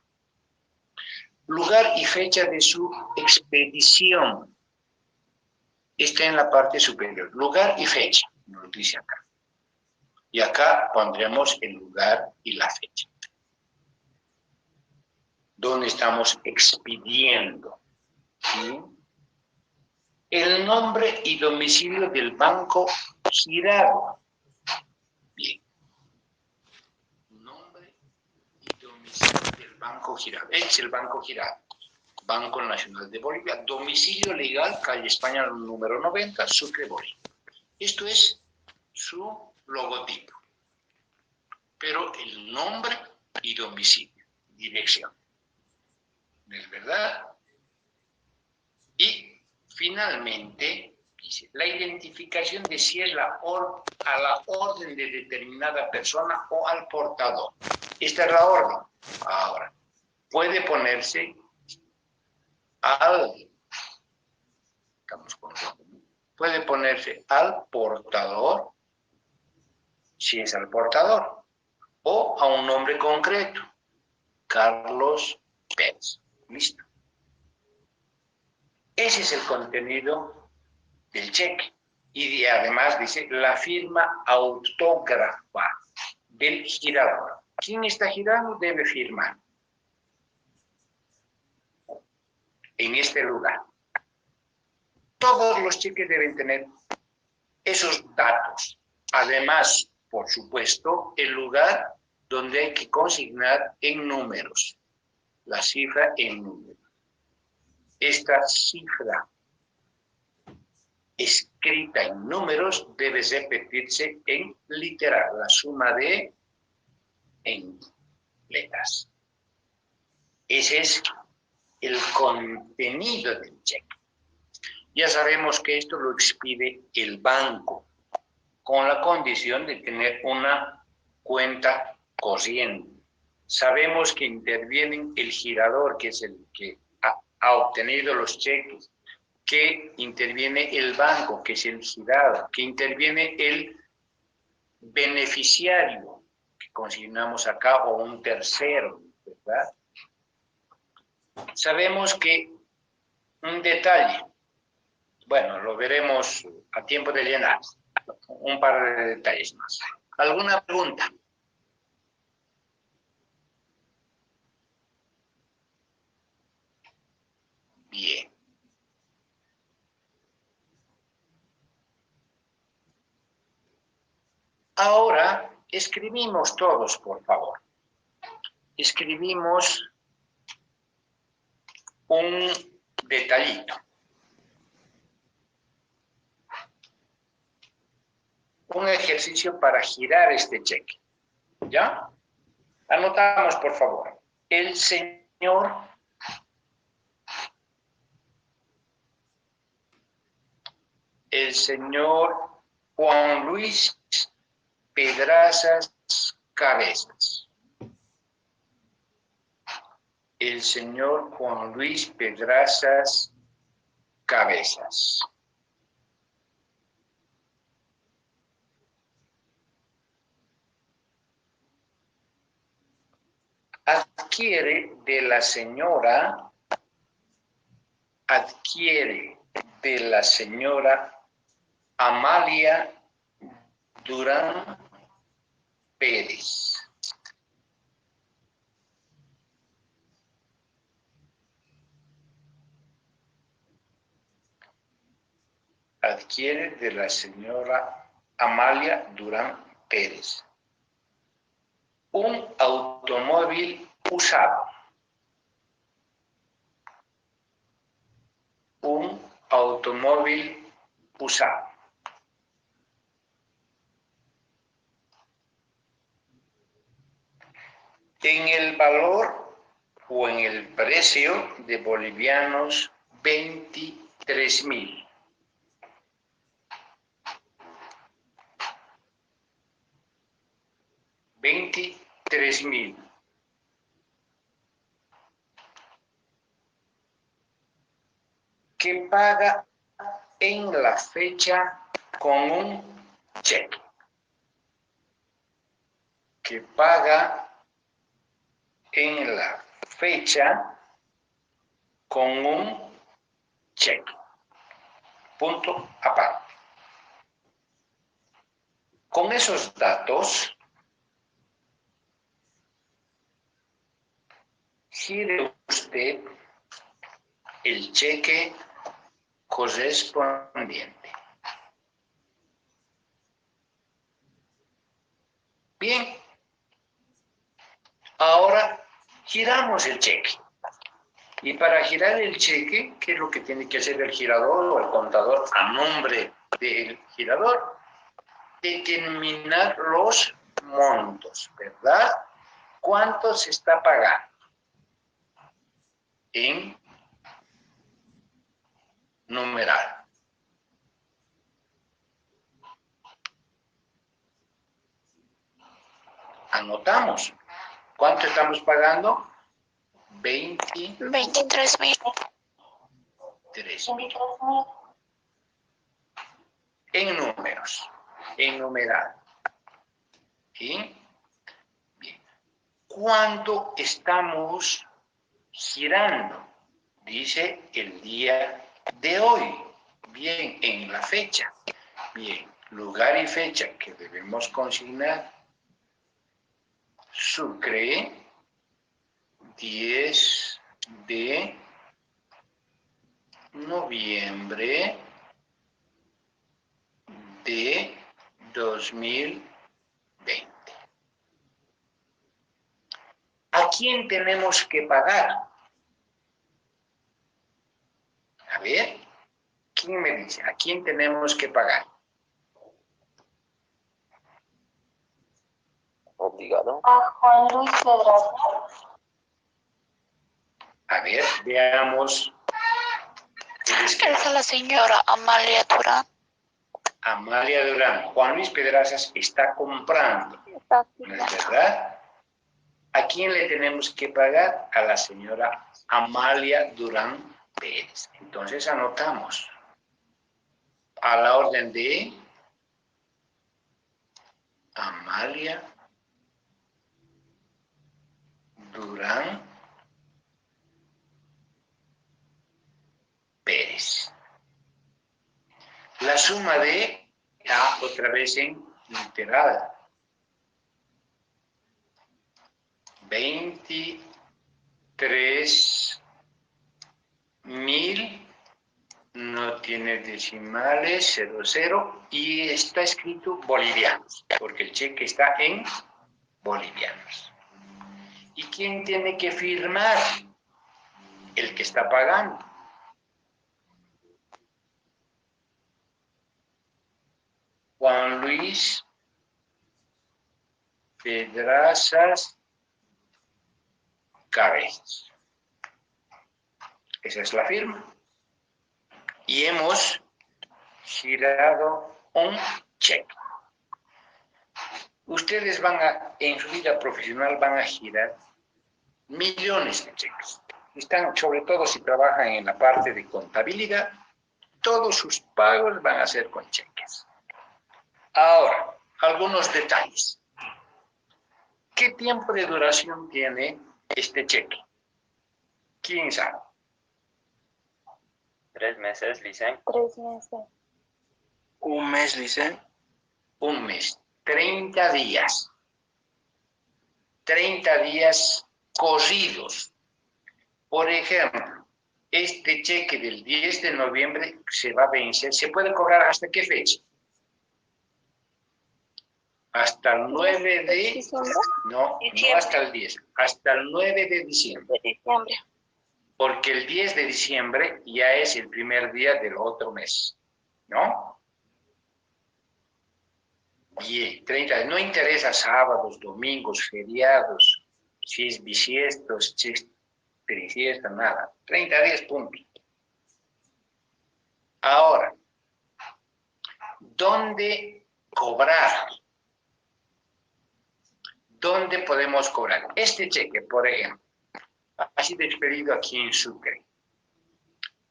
Lugar y fecha de su expedición. Está en la parte superior. Lugar y fecha, nos dice acá. Y acá pondremos el lugar y la fecha. ¿Dónde estamos expidiendo? ¿Sí? El nombre y domicilio del banco girado. Bien. Nombre y domicilio del banco girado. Este es el banco girado. Banco Nacional de Bolivia. Domicilio legal, calle España número 90, Sucre, Bolivia. Esto es su logotipo. Pero el nombre y domicilio, dirección. ¿Es verdad? Y finalmente, dice, la identificación de si es a la orden de determinada persona o al portador. Esta es la orden. Ahora, puede ponerse puede ponerse al portador, si es al portador, o a un nombre concreto, Carlos Pérez. Listo. Ese es el contenido del cheque. Y además dice la firma autógrafa del girador. ¿Quién está girando? Debe firmar en este lugar. Todos los cheques deben tener esos datos. Además, por supuesto, el lugar donde hay que consignar en números. La cifra en números. Esta cifra escrita en números debe repetirse en literal, la suma de en letras. Ese es el contenido del cheque. Ya sabemos que esto lo expide el banco con la condición de tener una cuenta corriente. Sabemos que interviene el girador, que es el que ha obtenido los cheques, que interviene el banco, que es el girado, que interviene el beneficiario, que consignamos acá, o un tercero, ¿verdad? Sabemos que un detalle, bueno, lo veremos a tiempo de llenar, un par de detalles más. ¿Alguna pregunta? Bien. Ahora escribimos todos, por favor. Escribimos un detallito. Un ejercicio para girar este cheque. ¿Ya? Anotamos, por favor. El señor Juan Luis Pedrazas Cabezas. El señor Juan Luis Pedrazas Cabezas. Adquiere de la señora Amalia Durán Pérez. Adquiere de la señora Amalia Durán Pérez un automóvil usado. Un automóvil usado. En el valor o en el precio de bolivianos 23.000. $23.000. Que paga en la fecha con un cheque. Que paga en la fecha con un cheque. Punto aparte. Con esos datos, gire usted el cheque correspondiente. Bien, ahora giramos el cheque. Y para girar el cheque, ¿qué es lo que tiene que hacer el girador o el contador a nombre del girador? Determinar los montos, ¿verdad? ¿Cuánto se está pagando? En numeral. Anotamos. ¿Cuánto estamos pagando? 23.000. 3.000. En números, en numeral. ¿Sí? Bien. ¿Cuándo estamos girando? Dice el día de hoy. Bien, en la fecha. Bien, lugar y fecha que debemos consignar. Sucre, 10 de noviembre de 2020. ¿A quién tenemos que pagar? A ver, ¿quién me dice? ¿A quién tenemos que pagar? Obligado. A Juan Luis Pedraza. A ver, veamos. Es a la señora Amalia Durán. Amalia Durán. Juan Luis Pedrazas está comprando, ¿no es verdad? ¿A quién le tenemos que pagar? A la señora Amalia Durán Pérez. Entonces anotamos. A la orden de Amalia Durán Pérez. La suma de A otra vez en literal. 23.000, no tiene decimales, 00, y está escrito bolivianos, porque el cheque está en bolivianos. ¿Y quién tiene que firmar? El que está pagando. Juan Luis Pedrazas Cabezas. Esa es la firma. Y hemos girado un cheque. Ustedes en su vida profesional van a girar millones de cheques. Están, sobre todo si trabajan en la parte de contabilidad, todos sus pagos van a ser con cheques. Ahora, algunos detalles. ¿Qué tiempo de duración tiene este cheque? ¿Quién sabe? 3 meses, Licen. 3 meses. Un mes, Licen. Un mes. 30 días. 30 días corridos. Por ejemplo, este cheque del 10 de noviembre se va a vencer. ¿Se puede cobrar hasta qué fecha? Hasta el 9 de... ¿Diciembre? No hasta el 10. Hasta el 9 de diciembre. De diciembre. Porque el 10 de diciembre ya es el primer día del otro mes, ¿no? Bien, 30, no interesa sábados, domingos, feriados, si es bisiestos, si es perisiesta, nada. 30 días, punto. Ahora, ¿dónde cobrar? ¿Dónde podemos cobrar? Este cheque, por ejemplo, ha sido expedido aquí en Sucre.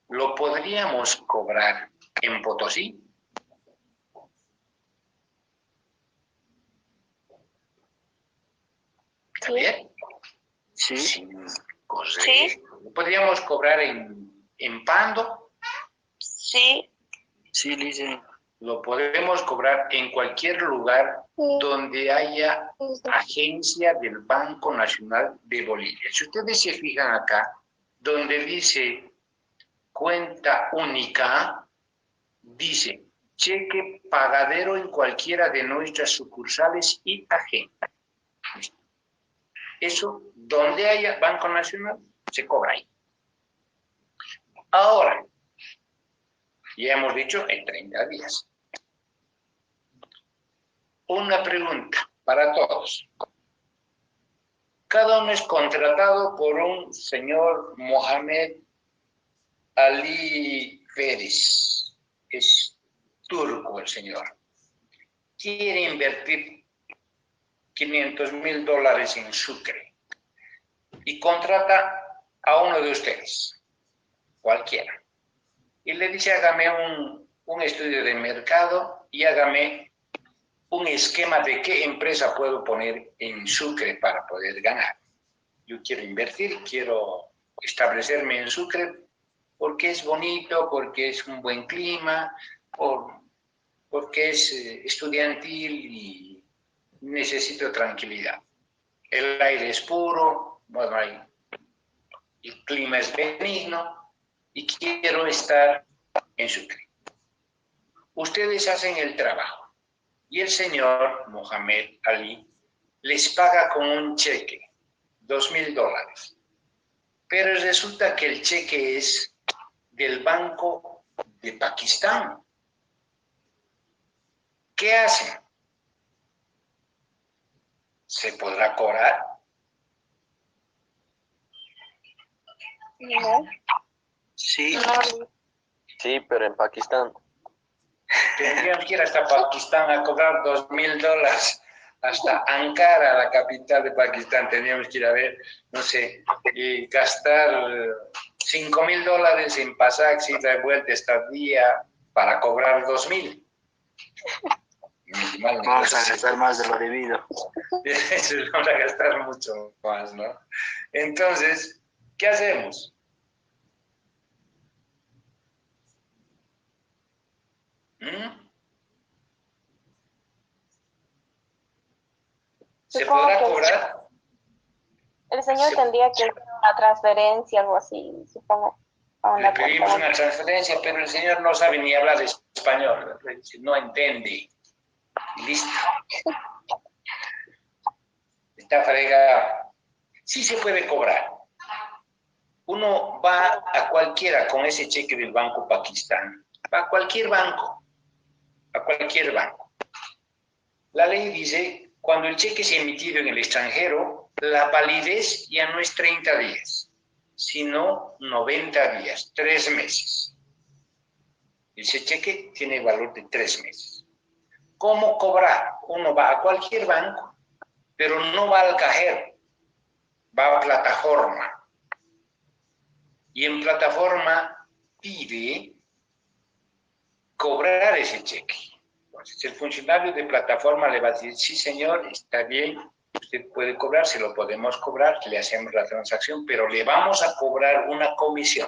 ¿Lo podríamos cobrar en Potosí? ¿Está bien? Sí. Sí, correcto. Sí. ¿Lo podríamos cobrar en Pando? Sí. Sí, Licen. Lo podemos cobrar en cualquier lugar donde haya agencia del Banco Nacional de Bolivia. Si ustedes se fijan acá, donde dice cuenta única, dice cheque pagadero en cualquiera de nuestras sucursales y agencias. Eso, donde haya Banco Nacional, se cobra ahí. Ahora, ya hemos dicho en 30 días. Una pregunta para todos. Cada uno es contratado por un señor Mohamed Ali Pérez. Es turco el señor. Quiere invertir $500,000 en Sucre y contrata a uno de ustedes, cualquiera. Y le dice, hágame un estudio de mercado y hágame un esquema de qué empresa puedo poner en Sucre para poder ganar. Yo quiero invertir, quiero establecerme en Sucre porque es bonito, porque es un buen clima, porque es estudiantil y necesito tranquilidad. El aire es puro, bueno, el clima es benigno y quiero estar en Sucre. Ustedes hacen el trabajo y el señor Mohamed Ali les paga con un cheque, $2,000. Pero resulta que el cheque es del Banco de Pakistán. ¿Qué hacen? ¿Se podrá cobrar? No, Sí, no, sí, pero en Pakistán. Tendríamos que ir hasta Pakistán a cobrar $2,000. Hasta Ankara, la capital de Pakistán, tendríamos que ir a ver, no sé, y gastar $5,000 en pasajes, ida y vuelta, estadía, para cobrar 2,000. Vamos a gastar más de lo debido. Eso vamos a gastar mucho más, ¿no? Entonces, ¿qué hacemos? ¿Se supongo podrá que cobrar? el señor Se- tendría que hacer una transferencia, algo así, supongo, a Le una pedimos cuenta. una transferencia, pero el señor no sabe ni hablar español, no entiende. Listo. Está fregado. Sí se puede cobrar. Uno va a cualquiera con ese cheque del Banco Pakistán. Va a cualquier banco. A cualquier banco. La ley dice, cuando el cheque es emitido en el extranjero, la validez ya no es 30 días, sino 90 días, 3 meses. Ese cheque tiene valor de 3 meses. ¿Cómo cobrar? Uno va a cualquier banco, pero no va al cajero, va a plataforma. Y en plataforma pide cobrar ese cheque. Entonces, el funcionario de plataforma le va a decir, sí señor, está bien, usted puede cobrar, se lo podemos cobrar, le hacemos la transacción, pero le vamos a cobrar una comisión.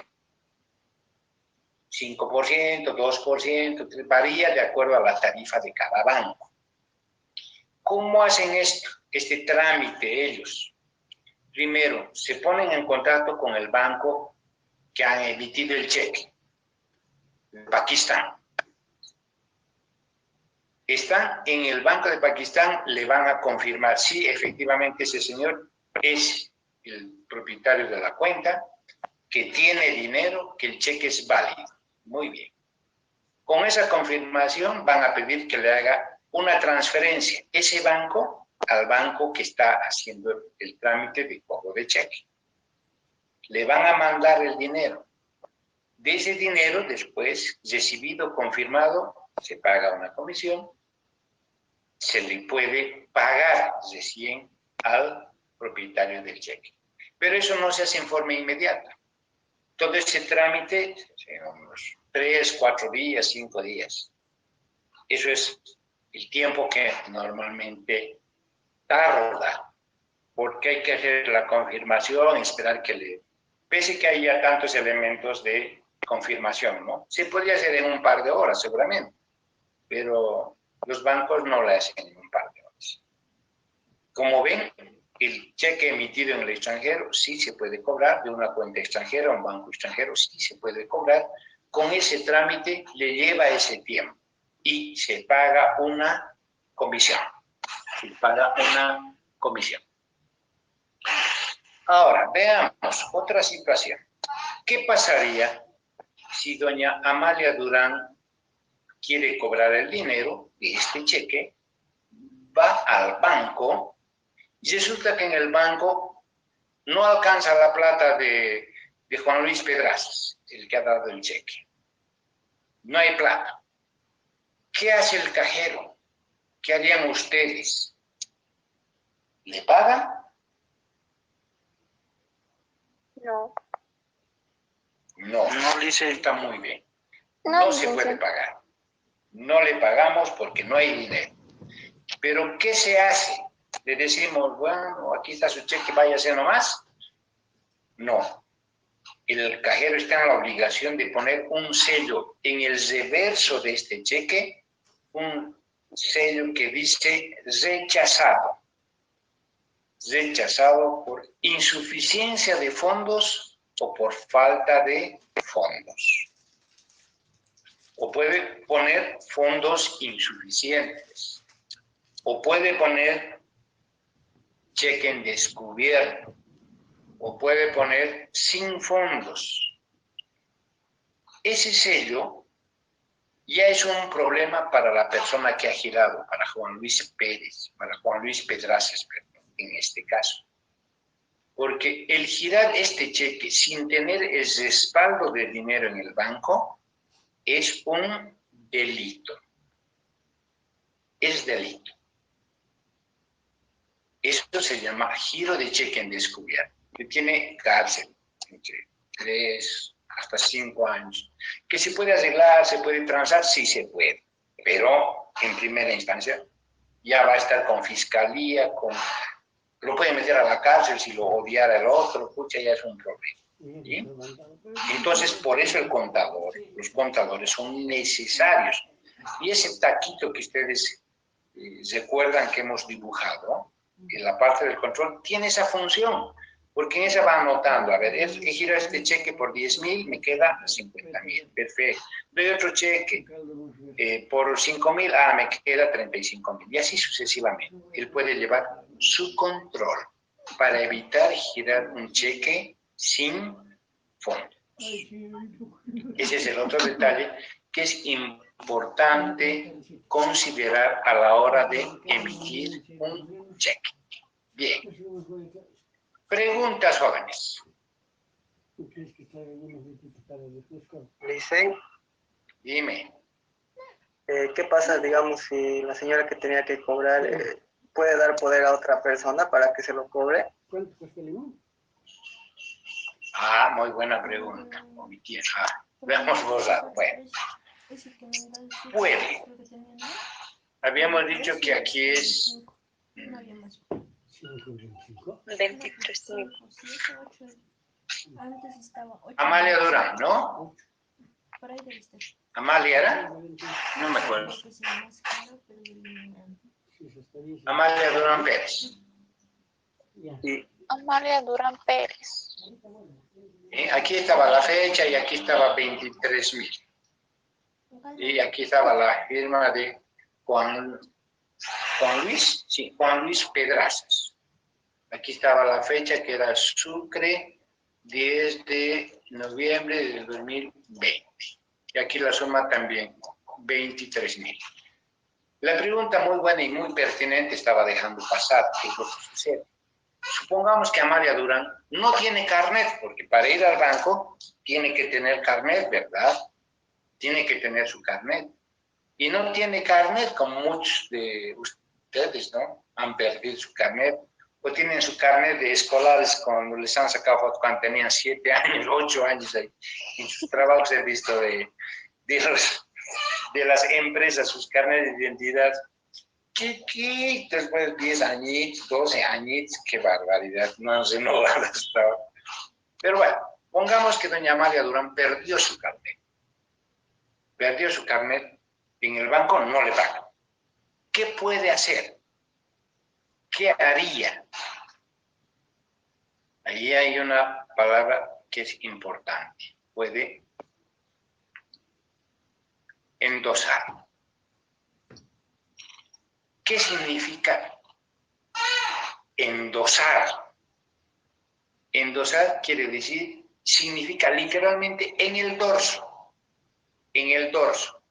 5%, 2%, varía de acuerdo a la tarifa de cada banco. ¿Cómo hacen esto? Este trámite ellos. Primero, se ponen en contacto con el banco que han emitido el cheque, Pakistán. Están en el Banco de Pakistán, le van a confirmar si efectivamente ese señor es el propietario de la cuenta, que tiene dinero, que el cheque es válido. Muy bien. Con esa confirmación van a pedir que le haga una transferencia ese banco al banco que está haciendo el trámite de cobro de cheque. Le van a mandar el dinero. De ese dinero, después, recibido, confirmado, se paga una comisión, se le puede pagar recién al propietario del cheque. Pero eso no se hace en forma inmediata. Todo ese trámite, unos 3, 4 días, 5 días. Eso es el tiempo que normalmente tarda, porque hay que hacer la confirmación, esperar que le... Pese que haya tantos elementos de confirmación, ¿no? Se podría hacer en un par de horas, seguramente, pero los bancos no lo hacen en un par de horas. Como ven, el cheque emitido en el extranjero sí se puede cobrar, de una cuenta extranjera a un banco extranjero sí se puede cobrar. Con ese trámite le lleva ese tiempo y se paga una comisión. Se paga una comisión. Ahora, veamos otra situación. ¿Qué pasaría si doña Amalia Durán quiere cobrar el dinero de este cheque, va al banco y resulta que en el banco no alcanza la plata de Juan Luis Pedrazas, el que ha dado el cheque. No hay plata. ¿Qué hace el cajero? ¿Qué harían ustedes? ¿Le pagan? No. No, No, dice. está muy bien. No, No se puede pagar. No le pagamos porque no hay dinero. Pero ¿qué se hace? Le decimos, bueno, aquí está su cheque, váyase nomás. No. El cajero está en la obligación de poner un sello en el reverso de este cheque, un sello que dice rechazado. Rechazado por insuficiencia de fondos o por falta de fondos. O puede poner fondos insuficientes. O puede poner cheque en descubierto. O puede poner sin fondos. Ese sello ya es un problema para la persona que ha girado, para Juan Luis Pérez, para Juan Luis Pedrazas, en este caso. Porque el girar este cheque sin tener el respaldo de dinero en el banco es un delito. Es delito. Esto se llama giro de cheque en descubierto, que tiene cárcel entre 3 hasta 5 años. ¿Que se puede arreglar, se puede transar? Sí se puede, pero en primera instancia ya va a estar con fiscalía, lo puede meter a la cárcel si lo odiara el otro, pucha, ya es un problema. ¿Sí? Entonces, por eso los contadores son necesarios. Y ese taquito que ustedes recuerdan que hemos dibujado, en la parte del control, tiene esa función, porque en esa va anotando, a ver, he girado este cheque por 10.000, me queda 50.000, perfecto. Doy otro cheque por 5.000, me queda 35.000, y así sucesivamente. Él puede llevar su control para evitar girar un cheque sin fondos. Ese es el otro detalle que es importante considerar a la hora de emitir un cheque. Bien. Preguntas, jóvenes. Dicen, Dime. ¿qué pasa, digamos, si la señora que tenía que cobrar puede dar poder a otra persona para que se lo cobre? Muy buena pregunta. Veamos borrado. Bueno, puede. Habíamos dicho que aquí es 23.000. Amalia Durán, ¿no? ¿Amalia era? No me acuerdo. Amalia Durán Pérez. Amalia Durán Pérez. Aquí estaba la fecha y aquí estaba 23.000. Y aquí estaba la firma de Juan Luis, sí, Juan Luis Pedrazas. Aquí estaba la fecha que era Sucre, 10 de noviembre del 2020. Y aquí la suma también, 23.000. La pregunta muy buena y muy pertinente estaba dejando pasar, ¿qué es lo que sucede? Supongamos que Amalia Durán no tiene carnet, porque para ir al banco tiene que tener carnet, ¿verdad? Tiene que tener su carnet. Y no tiene carnet, como muchos de ustedes, ¿no? Han perdido su carnet, o tienen su carnet de escolares cuando les han sacado fotos cuando tenían 7 años, 8 años ahí. En sus trabajos he visto de las empresas, sus carnets de identidad, chiquitos, pues 10 añitos, 12 añitos, qué barbaridad, no han renovado hasta ahora. Pero bueno, pongamos que doña Amalia Durán perdió su carnet. Perdió su carnet, en el banco no le pagan. ¿Qué puede hacer? ¿Qué haría? Ahí hay una palabra que es importante. Puede endosar. ¿Qué significa endosar? Endosar quiere decir, significa literalmente en el dorso. En el dorso.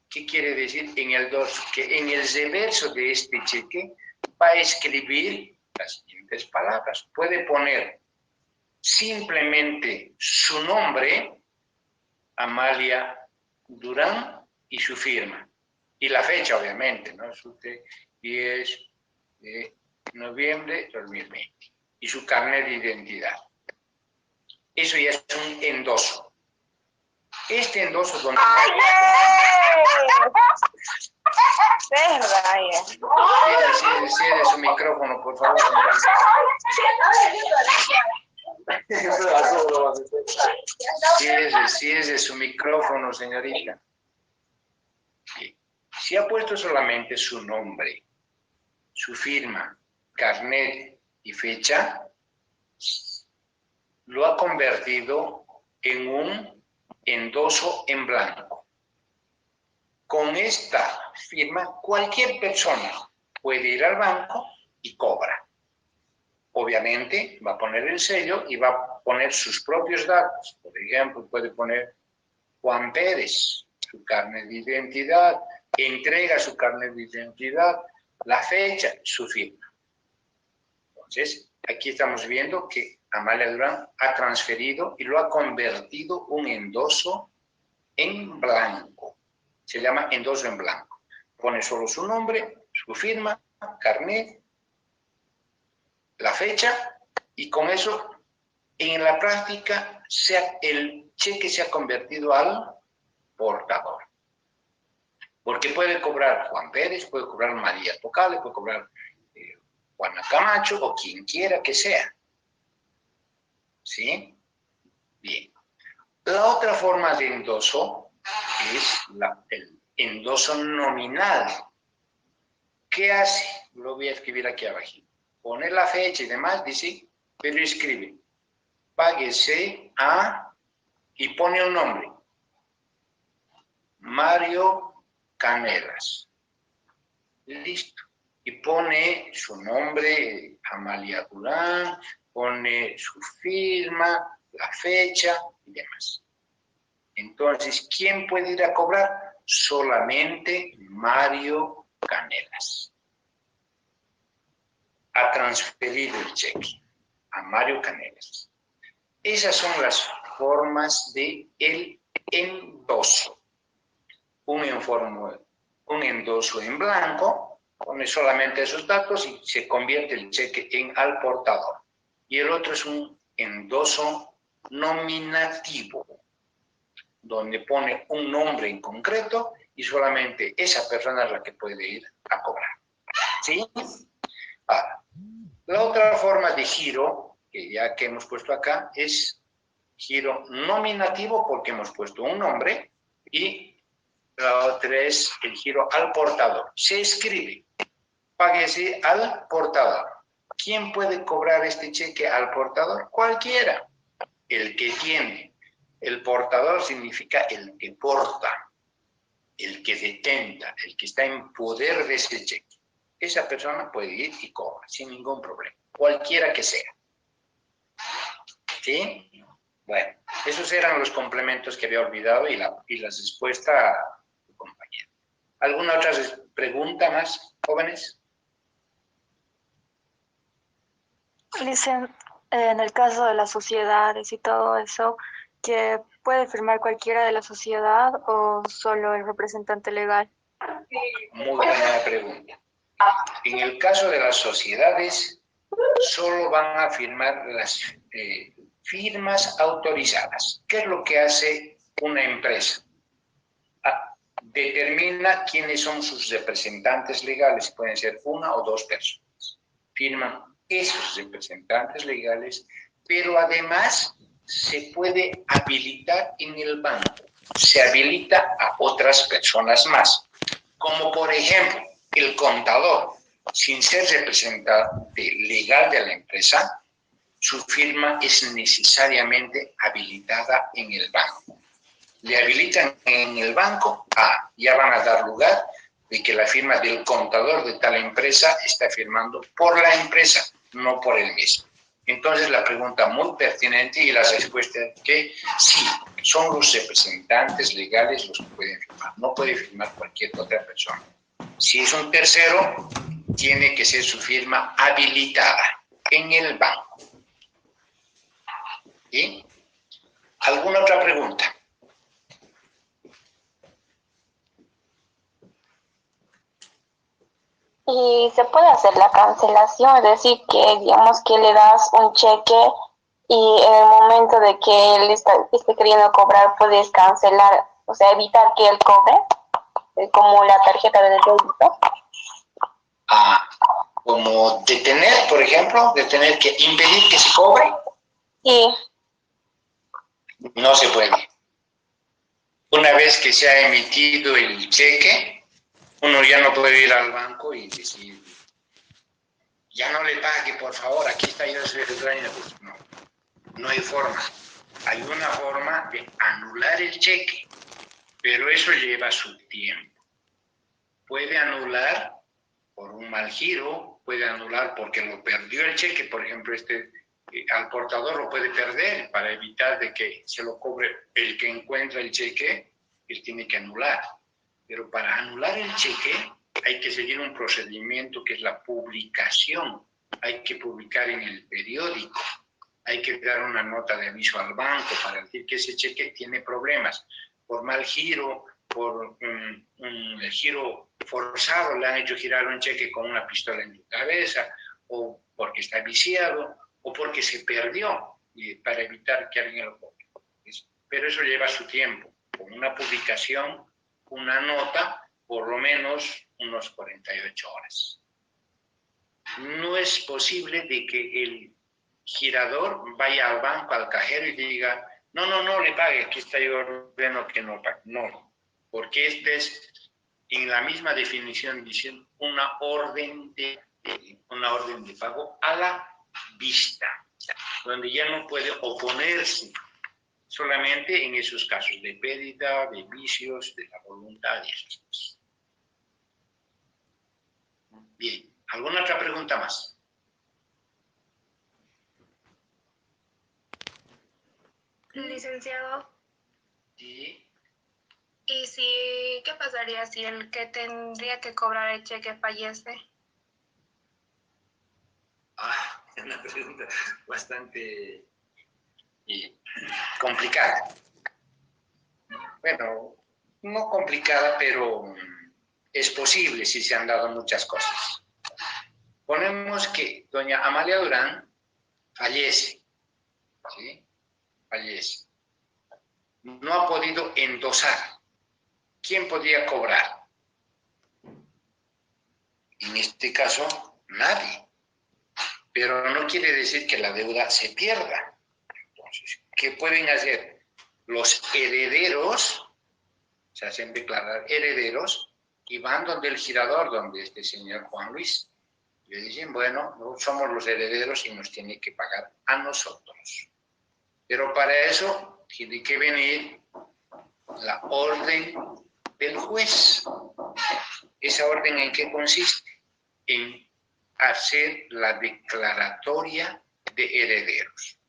¿Qué quiere decir en el dorso? Que en el reverso de este cheque va a escribir las siguientes palabras. Puede poner simplemente su nombre, Amalia Durán, y su firma. Y la fecha, obviamente, ¿no? 10 de noviembre de 2020. Y su carnet de identidad. Eso ya es un endoso. Este endoso donde... Cierre su micrófono, por favor. Cierre su micrófono, señorita. Si ha puesto solamente su nombre, su firma, carnet y fecha, lo ha convertido en un endoso en blanco. Con esta firma, cualquier persona puede ir al banco y cobra. Obviamente, va a poner el sello y va a poner sus propios datos. Por ejemplo, puede poner Juan Pérez, su carnet de identidad, entrega su carnet de identidad, la fecha, su firma. Entonces, aquí estamos viendo que Amalia Durán ha transferido y lo ha convertido un endoso en blanco. Se llama endoso en blanco. Pone solo su nombre, su firma, carnet, la fecha, y con eso, en la práctica, el cheque se ha convertido al portador. Porque puede cobrar Juan Pérez, puede cobrar María Tocale, puede cobrar Juana Camacho o quien quiera que sea. ¿Sí? Bien. La otra forma de endoso es el endoso nominal. ¿Qué hace? Lo voy a escribir aquí abajo. Pone la fecha y demás, dice, pero escribe, páguese a, y pone un nombre, Mario Canelas. Listo. Y pone su nombre, Amalia Durán, pone su firma, la fecha y demás. Entonces, ¿quién puede ir a cobrar? Solamente Mario Canelas. Ha transferido el cheque a Mario Canelas. Esas son las formas de el endoso. Un endoso en blanco, pone solamente esos datos y se convierte el cheque en al portador. Y el otro es un endoso nominativo, donde pone un nombre en concreto y solamente esa persona es la que puede ir a cobrar. ¿Sí? Ahora, la otra forma de giro, que ya que hemos puesto acá, es giro nominativo porque hemos puesto un nombre, y la otra es el giro al portador. Se escribe, páguese al portador. ¿Quién puede cobrar este cheque al portador? Cualquiera. El que tiene. El portador significa el que porta, el que detenta, el que está en poder de ese cheque. Esa persona puede ir y cobra sin ningún problema, cualquiera que sea. ¿Sí? Bueno, esos eran los complementos que había olvidado y la respuesta a tu compañero. ¿Alguna otra pregunta más, jóvenes? Dicen, en el caso de las sociedades y todo eso, que puede firmar cualquiera de la sociedad o solo el representante legal. Muy buena pregunta. En el caso de las sociedades, solo van a firmar las firmas autorizadas. ¿Qué es lo que hace una empresa? Determina quiénes son sus representantes legales, pueden ser una o dos personas. Firman esos representantes legales, pero además se puede habilitar en el banco. Se habilita a otras personas más, como por ejemplo el contador, sin ser representante legal de la empresa, su firma es necesariamente habilitada en el banco. Le habilitan en el banco, ya van a dar lugar de que la firma del contador de tal empresa está firmando por la empresa, no por él mismo. Entonces la pregunta muy pertinente y la respuesta es que sí, son los representantes legales los que pueden firmar, no puede firmar cualquier otra persona. Si es un tercero, tiene que ser su firma habilitada en el banco. ¿Sí? ¿Alguna otra pregunta? Y se puede hacer la cancelación, es decir, que digamos que le das un cheque y en el momento de que él esté queriendo cobrar, puedes cancelar, o sea, evitar que él cobre, como la tarjeta de débito. Ah, como detener, por ejemplo, detener que impedir que se cobre. Sí. No se puede. Una vez que se ha emitido el cheque, uno ya no puede ir al banco y decir, ya no le pague, por favor, aquí está, yo soy el dueño. Pues no, no hay forma. Hay una forma de anular el cheque, pero eso lleva su tiempo. Puede anular por un mal giro, puede anular porque lo perdió el cheque, por ejemplo, al portador lo puede perder para evitar de que se lo cobre el que encuentra el cheque, él tiene que anular. Pero para anular el cheque hay que seguir un procedimiento que es la publicación. Hay que publicar en el periódico, hay que dar una nota de aviso al banco para decir que ese cheque tiene problemas por mal giro, por un giro forzado, le han hecho girar un cheque con una pistola en tu cabeza, o porque está viciado, o porque se perdió, y para evitar que alguien lo cobre. Pero eso lleva su tiempo. Con una publicación, una nota, por lo menos unos 48 horas. No es posible de que el girador vaya al banco, al cajero y diga, no, le pague, aquí está yo ordeno que no pague. No, porque este es en la misma definición diciendo una orden de pago a la vista, donde ya no puede oponerse, solamente en esos casos de pérdida, de vicios, de la voluntad y esas cosas. Bien, ¿alguna otra pregunta más? Licenciado, Sí. ¿y qué pasaría si el que tendría que cobrar el cheque fallece? Es una pregunta bastante complicada. Bueno, no complicada, pero es posible si se han dado muchas cosas. Ponemos que doña Amalia Durán fallece, ¿sí? Fallece. No ha podido endosar. ¿Quién podría cobrar? En este caso, nadie. Pero no quiere decir que la deuda se pierda. Entonces, ¿qué pueden hacer? Los herederos, se hacen declarar herederos, y van donde el girador, donde este señor Juan Luis. Le dicen, bueno, no somos los herederos y nos tiene que pagar a nosotros. Pero para eso tiene que venir la orden del juez. ¿Esa orden en qué consiste? En hacer la declaratoria de herederos.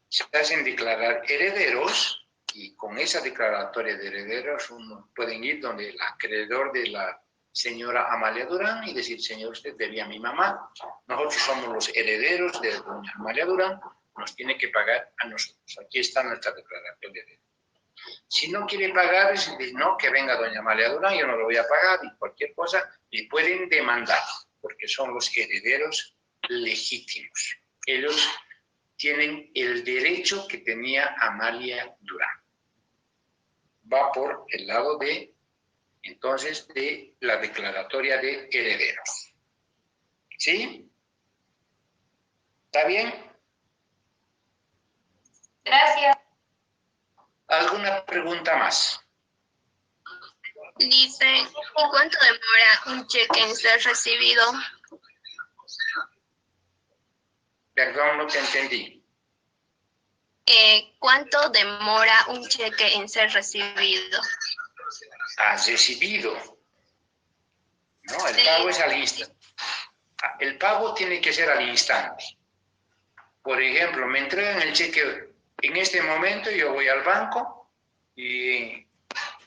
Se hacen declarar herederos y con esa declaratoria de herederos uno pueden ir donde el acreedor de la señora Amalia Durán y decir, señor, usted debía a mi mamá, nosotros somos los herederos de doña Amalia Durán, nos tiene que pagar a nosotros. Aquí está nuestra declaración de herederos. Si no quiere pagar, dice, no, que venga doña Amalia Durán, yo no lo voy a pagar, y cualquier cosa, y pueden demandar, porque son los herederos legítimos. Ellos tienen el derecho que tenía Amalia Durán. Va por el lado de, entonces, de la declaratoria de herederos. ¿Sí? ¿Está bien? Gracias. ¿Alguna pregunta más? Dice, ¿y cuánto demora un cheque en ser recibido? Perdón, no te entendí. ¿Cuánto demora un cheque en ser recibido? Has recibido. No, el pago es al instante. El pago tiene que ser al instante. Por ejemplo, me entregan el cheque en este momento, yo voy al banco y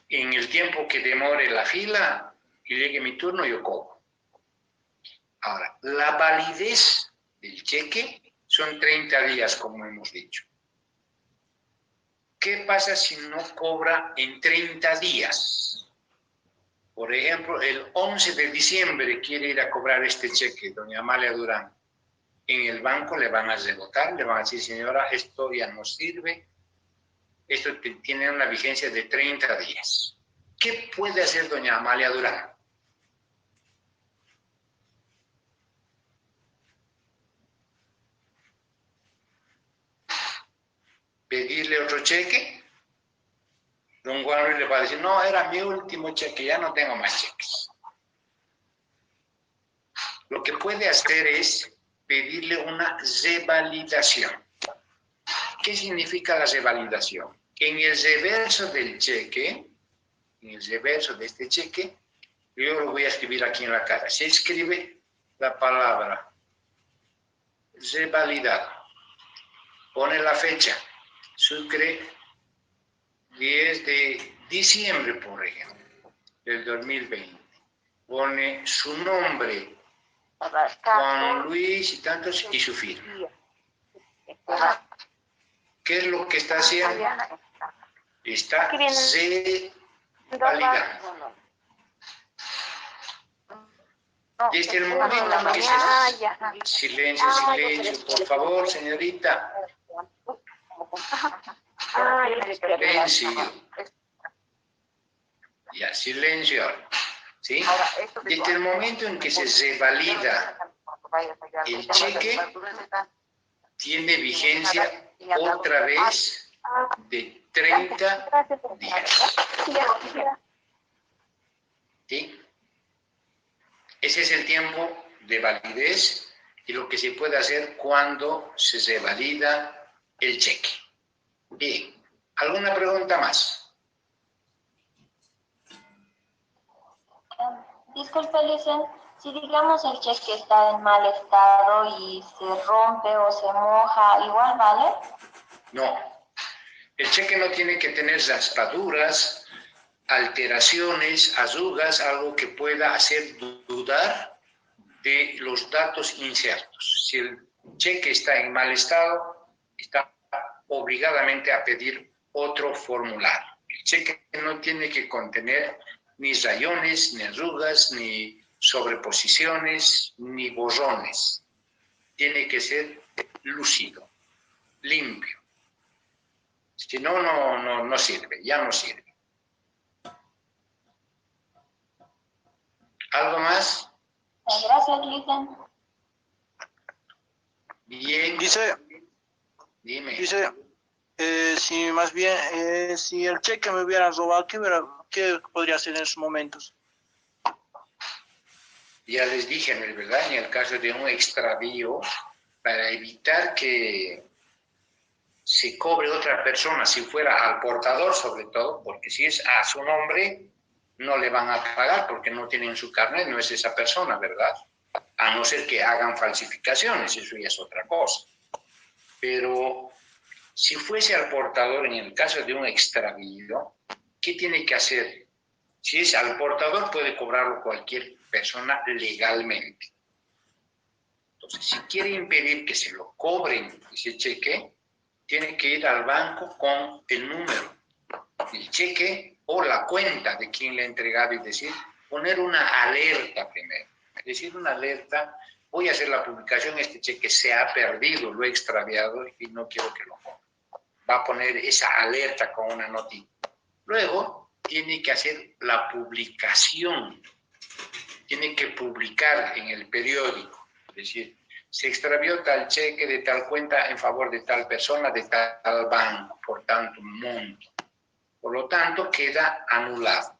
en el tiempo que demore la fila y llegue mi turno, yo cobro. Ahora, la validez del cheque son 30 días, como hemos dicho. ¿Qué pasa si no cobra en 30 días? Por ejemplo, el 11 de diciembre quiere ir a cobrar este cheque, doña Amalia Durán. En el banco le van a rebotar, le van a decir, señora, esto ya no sirve, esto tiene una vigencia de 30 días. ¿Qué puede hacer doña Amalia Durán? ¿Pedirle otro cheque? Don Juan le va a decir, no, era mi último cheque, ya no tengo más cheques. Lo que puede hacer es pedirle una revalidación. ¿Qué significa la revalidación? En el reverso del cheque, en el reverso de este cheque, yo lo voy a escribir aquí en la cara. Se escribe la palabra revalidado. Pone la fecha. Sucre 10 de diciembre, por ejemplo, del 2020. Pone su nombre, Juan Luis y tantos, y su firma. ¿Qué es lo que está haciendo? Está revalidando. Desde el momento en que silencio, por favor, señorita. Silencio. Ya, silencio. ¿Sí? Desde el momento en que se revalida el cheque, tiene vigencia otra vez de 30 días. ¿Sí? Ese es el tiempo de validez y lo que se puede hacer cuando se revalida el cheque. Bien, ¿alguna pregunta más? Disculpe, Licen, si digamos el cheque está en mal estado y se rompe o se moja, ¿igual vale? No, el cheque no tiene que tener raspaduras, alteraciones, arrugas, algo que pueda hacer dudar de los datos insertos. Si el cheque está en mal estado, está obligadamente a pedir otro formulario. El cheque no tiene que contener ni rayones, ni arrugas, ni sobreposiciones, ni borrones. Tiene que ser lúcido, limpio. Si no, no sirve, ya no sirve. ¿Algo más? Gracias, Licen. Bien. Dime. Dice, si más bien, si el cheque me hubieran robado, ¿qué podría hacer en esos momentos? Ya les dije, ¿verdad? En el caso de un extravío, para evitar que se cobre otra persona, si fuera al portador sobre todo, porque si es a su nombre, no le van a pagar porque no tienen su carnet, no es esa persona, ¿verdad? A no ser que hagan falsificaciones, eso ya es otra cosa. Pero si fuese al portador en el caso de un extravío, ¿qué tiene que hacer? Si es al portador, puede cobrarlo cualquier persona legalmente. Entonces, si quiere impedir que se lo cobren ese cheque, tiene que ir al banco con el número del cheque o la cuenta de quien le ha entregado y decir, poner una alerta primero. Es decir, una alerta, voy a hacer la publicación, este cheque se ha perdido, lo he extraviado y no quiero que lo ponga. Va a poner esa alerta con una notita. Luego, tiene que hacer la publicación. Tiene que publicar en el periódico. Es decir, se extravió tal cheque de tal cuenta en favor de tal persona, de tal banco, por tanto monto. Por lo tanto, queda anulado.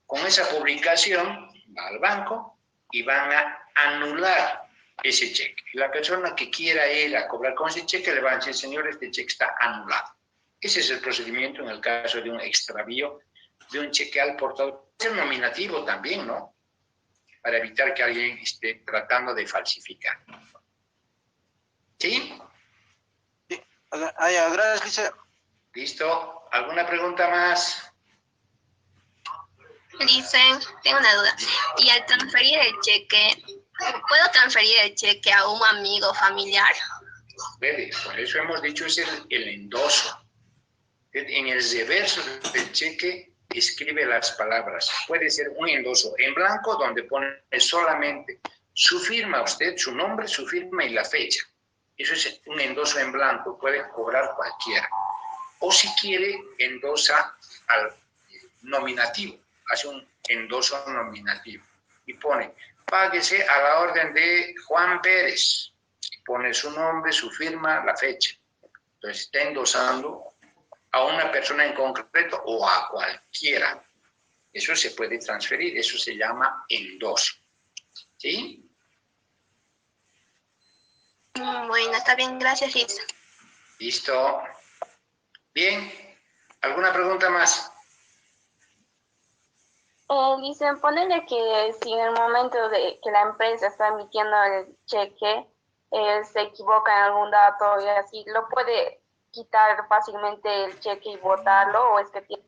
Con esa publicación, va al banco y van a anular ese cheque. La persona que quiera ir a cobrar con ese cheque le va a decir, señor, este cheque está anulado. Ese es el procedimiento en el caso de un extravío de un cheque al portador. Es el nominativo también, ¿no? Para evitar que alguien esté tratando de falsificar. ¿Sí? Sí. Gracias, Lice. ¿Listo? ¿Alguna pregunta más? Dicen, tengo una duda. Y al transferir el cheque, ¿puedo transferir el cheque a un amigo familiar? Por eso hemos dicho es el endoso. En el reverso del cheque escribe las palabras. Puede ser un endoso en blanco donde pone solamente su firma, usted, su nombre, su firma y la fecha. Eso es un endoso en blanco, puede cobrar cualquiera. O si quiere, endosa al nominativo, hace un endoso nominativo y pone, páguese a la orden de Juan Pérez. Pone su nombre, su firma, la fecha. Entonces está endosando a una persona en concreto o a cualquiera. Eso se puede transferir, eso se llama endoso. ¿Sí? Bueno, está bien, gracias, Liz. Listo. Bien. ¿Alguna pregunta más? Dicen, ponerle que si en el momento de que la empresa está emitiendo el cheque, se equivoca en algún dato y así, ¿lo puede quitar fácilmente el cheque y botarlo o es que tiene